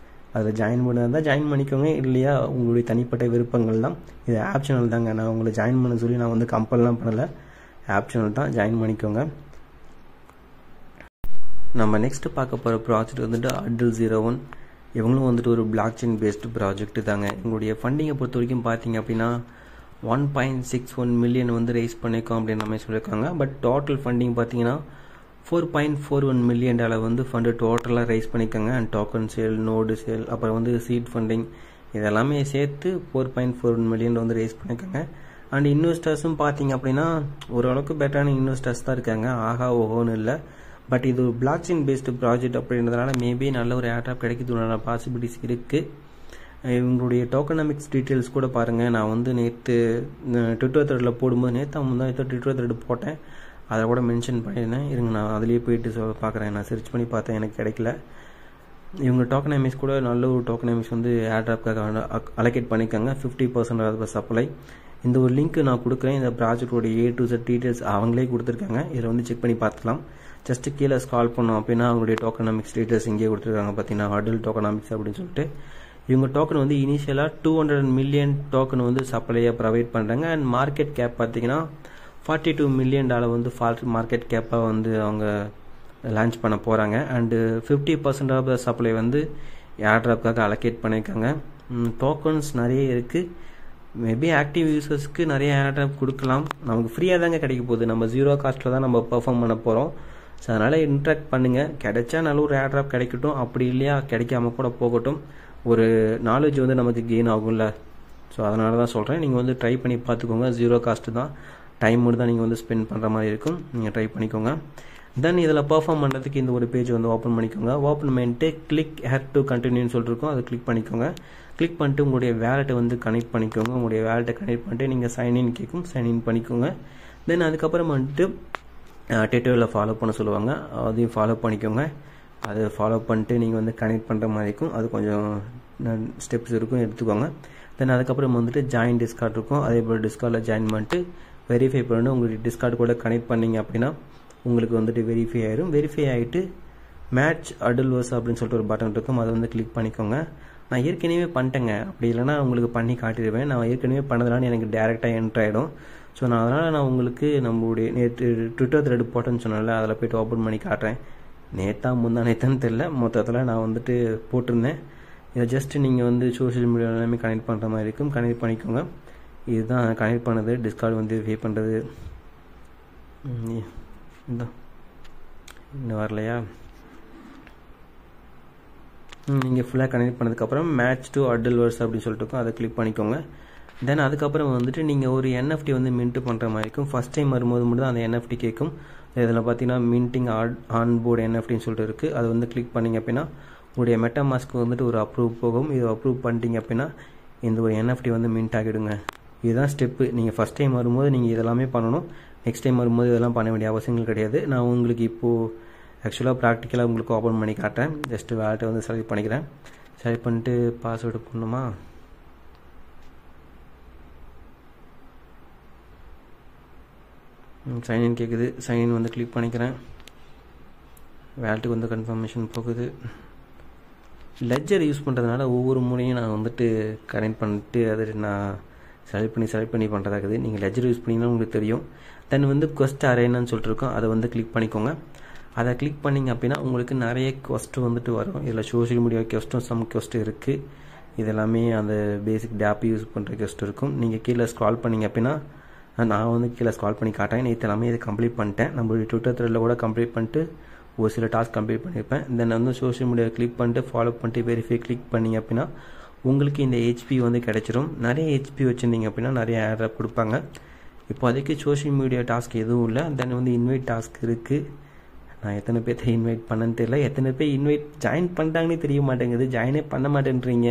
அதில் ஜாயின் பண்ணால் தான் ஜாயின் பண்ணிக்கோங்க. இல்லையா உங்களுடைய தனிப்பட்ட விருப்பங்கள் தான். இது ஆப் சேனல் தாங்க. நான் உங்களை ஜாயின் பண்ண சொல்லி நான் வந்து கம்பல்லாம் பண்ணலை. ஆப் சேனல் தான். ஜாயின் பண்ணிக்கோங்க. நம்ம நெக்ஸ்ட் பார்க்க போகிற ப்ராஜெக்ட் வந்துட்டு Adil01. இவங்களும் வந்துட்டு ஒரு பிளாக் செயின் பேஸ்டு ப்ராஜெக்ட் தாங்க. எங்களுடைய ஃபண்டிங்கை பொறுத்த வரைக்கும் பார்த்தீங்க அப்படின்னா 1.61 மில்லியன் வந்து ரைஸ் பண்ணியிருக்கோம் அப்படின்ற மாதிரி சொல்லியிருக்காங்க. பட் டோட்டல் ஃபண்டிங் பார்த்தீங்கன்னா $4.41 மில்லியன் வந்து ஃபண்டு டோட்டலாக ரைஸ் பண்ணியிருக்காங்க. And token sale, node sale, அப்புறம் வந்து சீட் ஃபண்டிங் இதெல்லாமே சேர்த்து 4.41 மில்லியன் வந்து ரைஸ் பண்ணியிருக்காங்க. அண்ட் இன்வெஸ்டர்ஸும் பார்த்தீங்க அப்படின்னா ஓரளவுக்கு பெட்டரான இன்வெஸ்டர்ஸ் தான் இருக்காங்க. ஆகா ஓஹோன்னு இல்லை. பட் இது பிளாக் செயின் பேஸ்டு ப்ராஜெக்ட் அப்படின்றதுனால மேபி நல்ல ஒரு ஏர்ட்ராப் கிடைக்கிறதுனால பாசிபிலிட்டிஸ் இருக்குது. இவங்களுடைய டோக்கனாமிக்ஸ் டீட்டெயில்ஸ் கூட பாருங்கள். நான் வந்து நேற்று ட்விட்டர் த்ரெட்டில் போடும்போது ட்விட்டர் த்ரெட் போட்டேன். அதை கூட மென்ஷன் பண்ணியிருந்தேன். இருங்க நான் அதிலேயே போயிட்டு பார்க்குறேன். நான் சர்ச் பண்ணி பார்த்தேன், எனக்கு கிடைக்கல. இவங்க டோக்கனாமிக்ஸ் கூட நல்ல ஒரு டோக்கனாமிக்ஸ் வந்து ஏர்ட்ராப்காக அலோகேட் பண்ணியிருக்காங்க. 50% சப்ளை. இந்த ஒரு லிங்க் நான் கொடுக்குறேன். இந்த ப்ராஜெக்டோட A to Z டீட்டெயில்ஸ் அவங்களே கொடுத்துருக்காங்க. இதில் வந்து செக் பண்ணி பார்த்துக்கலாம். ஜஸ்ட்டு கீழே ஸ்க்ரால் பண்ணோம் அப்படின்னா அவங்களுடைய டோக்கனாமிக்ஸ் டீட்டெயில்ஸ் இங்கே கொடுத்துருக்காங்க. பார்த்தீங்கன்னா Adil டோக்கனாமிக்ஸ் அப்படின்னு சொல்லிட்டு இவங்க டோக்கன் வந்து இனிஷியலாக 200 மில்லியன் டோக்கன் வந்து சப்ளையாக ப்ரொவைட் பண்ணுறாங்க. அண்ட் மார்க்கெட் கேப் பார்த்தீங்கன்னா $42 மில்லியன் வந்து மார்க்கெட் கேப்பாக வந்து அவங்க லான்ச் பண்ண போகிறாங்க. அண்டு 50% ஆஃப் த சப்ளை வந்து ஏர்ட்ராப்காக அலோகேட் பண்ணியிருக்காங்க. டோக்கன்ஸ் நிறைய இருக்குது. மேபி ஆக்டிவ் யூசர்ஸ்க்கு நிறைய ஏர்ட்ராப் கொடுக்கலாம். நமக்கு ஃப்ரீயாக தாங்க கிடைக்க போகுது. நம்ம 0 காஸ்ட்டில் தான் நம்ம பெர்ஃபார்ம் பண்ண போகிறோம். ஸோ அதனால் இன்ட்ராக்ட் பண்ணுங்கள். கிடைச்சா நல்ல ஒரு ஏர்ட்ராப் கிடைக்கட்டும். அப்படி இல்லையா கிடைக்காம கூட போகட்டும். ஒரு நாலேஜ் வந்து நமக்கு கெயின் ஆகும்ல. ஸோ அதனால தான் சொல்கிறேன். நீங்கள் வந்து ட்ரை பண்ணி பார்த்துக்கோங்க. 0 காஸ்ட்டு தான். டைம் மட்டும் தான் நீங்கள் வந்து ஸ்பெண்ட் பண்ணுற மாதிரி இருக்கும். நீங்கள் ட்ரை பண்ணிக்கோங்க. தென் இதில் பெர்ஃபார்ம் பண்ணுறதுக்கு இந்த ஒரு பேஜ் வந்து ஓப்பன் பண்ணிக்கோங்க. ஓப்பன் பண்ணிட்டு கிளிக் ஹேர் டு கண்டினியூன்னு சொல்லிருக்கோம். அதை கிளிக் பண்ணிக்கோங்க. கிளிக் பண்ணிட்டு உங்களுடைய வேலெட்டை வந்து கனெக்ட் பண்ணிக்கோங்க. உங்களுடைய வேலெட்டை கனெக்ட் பண்ணிட்டு நீங்கள் சைன்இன் கேட்கும், சைன்இன் பண்ணிக்கோங்க. தென் அதுக்கப்புறம் வந்துட்டு ட்விட்டரில் ஃபாலோ பண்ண சொல்லுவாங்க. அதையும் ஃபாலோ பண்ணிக்கோங்க. அதை ஃபாலோ பண்ணிட்டு நீங்கள் வந்து கனெக்ட் பண்ணுற மாதிரி இருக்கும். அது கொஞ்சம் ஸ்டெப்ஸ் இருக்கும், எடுத்துக்கோங்க. தென் அதுக்கப்புறம் வந்துட்டு ஜாயின் டிஸ்கார்ட் இருக்கும். அதே போல் டிஸ்கார்டில் ஜாயின் பண்ணிட்டு வெரிஃபை பண்ணணும். உங்களுக்கு டிஸ்கார்ட் கூட கனெக்ட் பண்ணிங்க அப்படின்னா உங்களுக்கு வந்துட்டு வெரிஃபை ஆயிடும். வெரிஃபை ஆகிட்டு மேட்ச் அடல்வர்ஸ் அப்படின்னு சொல்லிட்டு ஒரு பட்டன் இருக்கும், அதை வந்து கிளிக் பண்ணிக்கோங்க. நான் ஏற்கனவே பண்ணிட்டேங்க, அப்படி இல்லைனா உங்களுக்கு பண்ணி காட்டிடுவேன். நான் ஏற்கனவே பண்ணதுனால எனக்கு டேரெக்டாக என்ட்ரு ஆகிடும். ஸோ அதனால் நான் உங்களுக்கு நம்மளுடைய நேற்று ட்விட்டர் த்ரெட் போட்டேன்னு சொன்னால அதில் போய்ட்டு ஓப்பன் பண்ணி காட்டுறேன். நேற்றா முந்தானேத்தான்னு தெரில, மொத்தத்தில் நான் வந்துட்டு போட்டிருந்தேன். இதை ஜஸ்ட்டு நீங்கள் வந்து சோஷியல் மீடியா எல்லாமே கனெக்ட் பண்ணுற மாதிரி இருக்கும், கனெக்ட் பண்ணிக்கோங்க. இதுதான் கனெக்ட் பண்ணது. டிஸ்கார்ட் வந்து பே பண்ணுறது இன்னும் வரலையா? நீங்கள் ஃபுல்லாக கனெக்ட் பண்ணதுக்கப்புறம் மேட்ச் டு அடல்வர்ஸ் அப்படின்னு சொல்லிட்டு இருக்கும், அதை கிளிக் பண்ணிக்கோங்க. தென் அதுக்கப்புறம் வந்துட்டு நீங்கள் ஒரு NFT வந்து மின்ட்டு பண்ணுற மாதிரி இருக்கும். ஃபஸ்ட் டைம் வரும்போது மட்டும் தான் அந்த NFT கேட்கும். இதில் பார்த்தீங்கன்னா மின்ட்டிங் ஆன்போர்டு NFTன்னு சொல்லிட்டு இருக்குது, அதை வந்து கிளிக் பண்ணிங்க அப்படின்னா உங்களுடைய மெட்டாமாஸ்க்கு வந்துட்டு ஒரு அப்ரூவ் போகும். இதை அப்ரூவ் பண்ணிட்டீங்க அப்படின்னா இந்த ஒரு NFT வந்து மின்ட் ஆகிடுங்க. இதுதான் ஸ்டெப்பு. நீங்கள் ஃபஸ்ட் டைம் வரும்போது நீங்கள் இதெல்லாமே பண்ணணும். நெக்ஸ்ட் டைம் வரும்போது இதெல்லாம் பண்ண வேண்டிய அவசியங்கள் கிடையாது. நான் உங்களுக்கு இப்போது ஆக்சுவலாக ப்ராக்டிக்கலாக உங்களுக்கு ஓப்பன் பண்ணி காட்டுறேன். ஜஸ்ட்டு வேலட்டை வந்து செலக்ட் பண்ணிக்கிறேன். செலக்ட் பண்ணிட்டு பாஸ்வேர்டு பண்ணணுமா? சைன்இன் கேட்குது, சைன்இன் வந்து கிளிக் பண்ணிக்கிறேன். வேலட்டுக்கு வந்து கன்ஃபர்மேஷன் போகுது. லெட்ஜர் யூஸ் பண்ணுறதுனால ஒவ்வொரு முறையும் நான் வந்துட்டு கனெக்ட் பண்ணிட்டு அதை நான் செலக்ட் பண்ணி பண்ணுறதாக்குது. நீங்கள் லெட்ஜர் யூஸ் பண்ணிங்கன்னா உங்களுக்கு தெரியும். தென் வந்து கொஸ்ட் அரேனான்னு சொல்லிட்டு இருக்கோம், அதை வந்து கிளிக் பண்ணிக்கோங்க. அதை கிளிக் பண்ணிங்க அப்படின்னா உங்களுக்கு நிறைய கொஸ்ட் வந்துட்டு வரும். இதில் சோஷியல் மீடியா கொஸ்ட்டும் சம் கொஸ்ட் இருக்குது. இதெல்லாமே அந்த பேசிக் டேப் யூஸ் பண்ணுற கொஸ்ட் இருக்கும். நீங்கள் கீழே ஸ்க்ரால் பண்ணிங்க அப்படின்னா நான் வந்து கீழே ஸ்க்ரால் பண்ணி காட்டேன். நேற்று எல்லாமே இதை கம்ப்ளீட் பண்ணிட்டேன். நம்மளுடைய ட்விட்டர் த்ரெட்டில் கூட கம்ப்ளீட் பண்ணிட்டு ஒரு சில டாஸ்க் கம்ப்ளீட் பண்ணியிருப்பேன். தென் வந்து சோஷியல் மீடியா கிளிக் பண்ணிட்டு ஃபாலோ பண்ணிட்டு வெரிஃபை கிளிக் பண்ணிங்க அப்படின்னா உங்களுக்கு இந்த HP வந்து கிடச்சிரும். நிறைய HP வச்சுருந்தீங்க அப்படின்னா நிறைய ஆட் கொடுப்பாங்க. இப்போதைக்கு சோஷியல் மீடியா டாஸ்க் எதுவும் இல்லை. தென் வந்து இன்வைட் டாஸ்க் இருக்குது. நான் எத்தனை பேர்த்த இன்வைட் பண்ணேன்னு தெரியல. எத்தனை பேர் இன்வைட் ஜாயின் பண்ணிட்டாங்கன்னே தெரிய மாட்டேங்குது. ஜாயினே பண்ண மாட்டேன்றீங்க.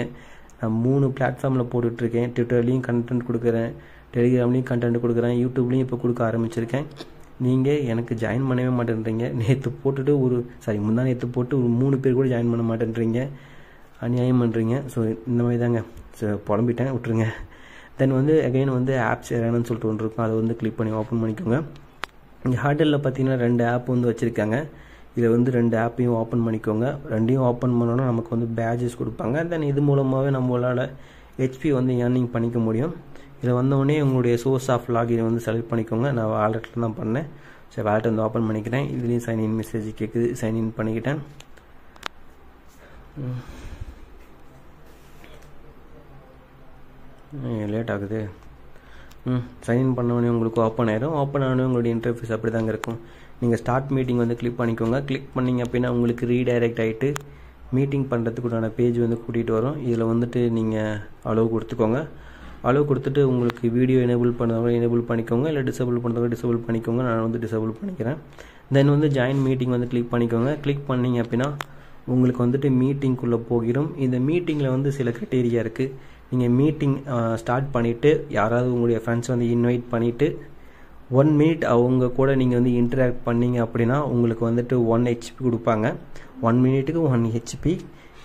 நான் 3 பிளாட்ஃபார்மில் போட்டுட்ருக்கேன். ட்விட்டர்லேயும் கண்டென்ட் கொடுக்குறேன், டெலிகிராம்லேயும் கண்டென்ட் கொடுக்குறேன், யூடியூப்லேயும் இப்போ கொடுக்க ஆரம்பிச்சிருக்கேன். நீங்கள் எனக்கு ஜாயின் பண்ணவே மாட்டேன்றீங்க. நேற்று போட்டுட்டு முந்தா நேற்று போட்டு ஒரு 3 பேர் கூட ஜாயின் பண்ண மாட்டேன்றீங்க. அநியாயம் பண்ணுறீங்க. ஸோ இந்த மாதிரி தாங்க. ஸோ புலம்பிட்டேன், விட்டுருங்க. தென் வந்து அகைன் வந்து ஆப்ஸ் ஏறானு சொல்லிட்டு ஒன்று இருக்கும், அதை வந்து கிளிக் பண்ணி ஓப்பன் பண்ணிக்கோங்க. இங்கே ஹார்டலில் பார்த்தீங்கன்னா 2 ஆப் வந்து வச்சுருக்காங்க. இதில் வந்து 2 ஆப்பையும் ஓப்பன் பண்ணிக்கோங்க. ரெண்டையும் ஓப்பன் பண்ணோன்னா நமக்கு வந்து பேஜஸ் கொடுப்பாங்க. தென் இது மூலமாகவே நம்மளால் HP வந்து ஏர்னிங் பண்ணிக்க முடியும். இதில் வந்தோடனே உங்களுடைய சோர்ஸ் ஆஃப் லாகின் வந்து செலக்ட் பண்ணிக்கோங்க. நான் வாலெட்டில் தான் பண்ணேன். சரி, வாலெட் வந்து ஓப்பன் பண்ணிக்கிறேன். இதுலேயும் சைன்இன் மெசேஜ் கேட்குது, சைன்இன் பண்ணிக்கிட்டேன். லேட் ஆகுது. சைன்இன் பண்ணோடனே உங்களுக்கு ஓப்பன் ஆயிடும். ஓப்பன் ஆனோடனே உங்களுடைய இன்டர்ஃபேஸ் அப்படி தாங்க இருக்கும். நீங்கள் ஸ்டார்ட் மீட்டிங் வந்து கிளிக் பண்ணிக்கோங்க. கிளிக் பண்ணிங்க அப்படின்னா உங்களுக்கு ரீடைரக்ட் ஆகிட்டு மீட்டிங் பண்ணுறதுக்குண்டான பேஜ் வந்து கூட்டிகிட்டு வரும். இதில் வந்துட்டு நீங்கள் அலோவ் கொடுத்துக்கோங்க. அலோவ் கொடுத்துட்டு உங்களுக்கு வீடியோ எனேபிள் பண்ணுறவங்க எனேபிள் பண்ணிக்கோங்க, இல்லை டிசேபிள் பண்ணுறவங்க டிசேபிள் பண்ணிக்கோங்க. நான் வந்து டிசேபிள் பண்ணிக்கிறேன். தென் வந்து ஜாயின் மீட்டிங் வந்து கிளிக் பண்ணிக்கோங்க. கிளிக் பண்ணிங்க அப்படின்னா உங்களுக்கு வந்துட்டு மீட்டிங்குள்ளே போகிறோம். இந்த மீட்டிங்கில் வந்து சில கிரைட்டீரியா இருக்குது. நீங்கள் மீட்டிங் ஸ்டார்ட் பண்ணிவிட்டு யாராவது உங்களுடைய ஃப்ரெண்ட்ஸ் வந்து இன்வைட் பண்ணிவிட்டு 1 மினிட் அவங்க கூட நீங்கள் வந்து இன்டராக்ட் பண்ணிங்க அப்படின்னா உங்களுக்கு வந்துட்டு 1 HP கொடுப்பாங்க. 1 மினிட்டுக்கு 1 HP.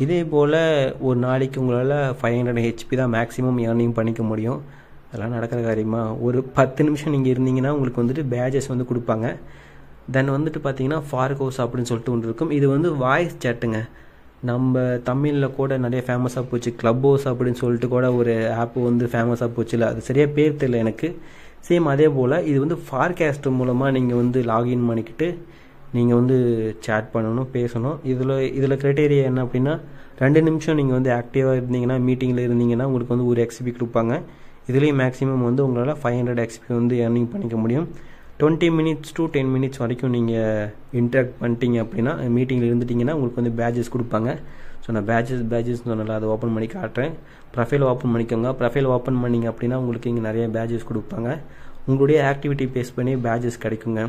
இதே போல் ஒரு நாளைக்கு உங்களால் 500 HP தான் மேக்ஸிமம் ஏர்னிங் பண்ணிக்க முடியும். அதெல்லாம் நடக்கிற காரியமா? ஒரு 10 நிமிஷம் நீங்கள் இருந்தீங்கன்னா உங்களுக்கு வந்துட்டு பேஜஸ் வந்து கொடுப்பாங்க. தென் வந்துட்டு பார்த்தீங்கன்னா ஃபார்கோஸ் அப்படின்னு சொல்லிட்டு ஒன்று இருக்கும். இது வந்து வாய்ஸ் சேட்டுங்க. நம்ம தமிழில் கூட நிறைய ஃபேமஸாக போச்சு. கிளப் ஹவுஸ் அப்படின்னு சொல்லிட்டு கூட ஒரு ஆப் வந்து ஃபேமஸாக போச்சு. இல்லை, அது சரியாக பேர் தெரியல எனக்கு. சேம் அதே போல் இது வந்து ஃபார்காஸ்ட் மூலமாக நீங்கள் வந்து லாகின் பண்ணிக்கிட்டு நீங்கள் வந்து சேட் பண்ணணும், பேசணும். இதில் க்ரைட்டீரியா என்ன அப்படின்னா 2 நிமிஷம் நீங்கள் வந்து ஆக்டிவாக இருந்தீங்கன்னா, மீட்டிங்கில் இருந்தீங்கன்னா உங்களுக்கு வந்து 1 XP கொடுப்பாங்க. இதுலேயும் மேக்ஸிமம் வந்து உங்களால் 500 XP வந்து ஏர்னிங் பண்ணிக்க முடியும். 20 மினிட்ஸ் to 10 மினிட்ஸ் வரைக்கும் நீங்கள் இன்டராக்ட் பண்ணிட்டீங்க அப்படின்னா, மீட்டிங்கில் இருந்துட்டிங்கன்னா உங்களுக்கு வந்து பேஜஸ் கொடுப்பாங்க. ஸோ நான் பேஜஸ் சொன்னால அதை ஓப்பன் பண்ணி காட்டுறேன். ப்ரொஃபைல் ஓப்பன் பண்ணிக்கோங்க. ப்ரொஃபைல் ஓப்பன் பண்ணிங்க அப்படின்னா உங்களுக்கு இங்கே நிறைய பேஜஸ் கொடுப்பாங்க. உங்களுடைய ஆக்டிவிட்டி பேஸ் பண்ணி பேஜஸ் கிடைக்குங்க.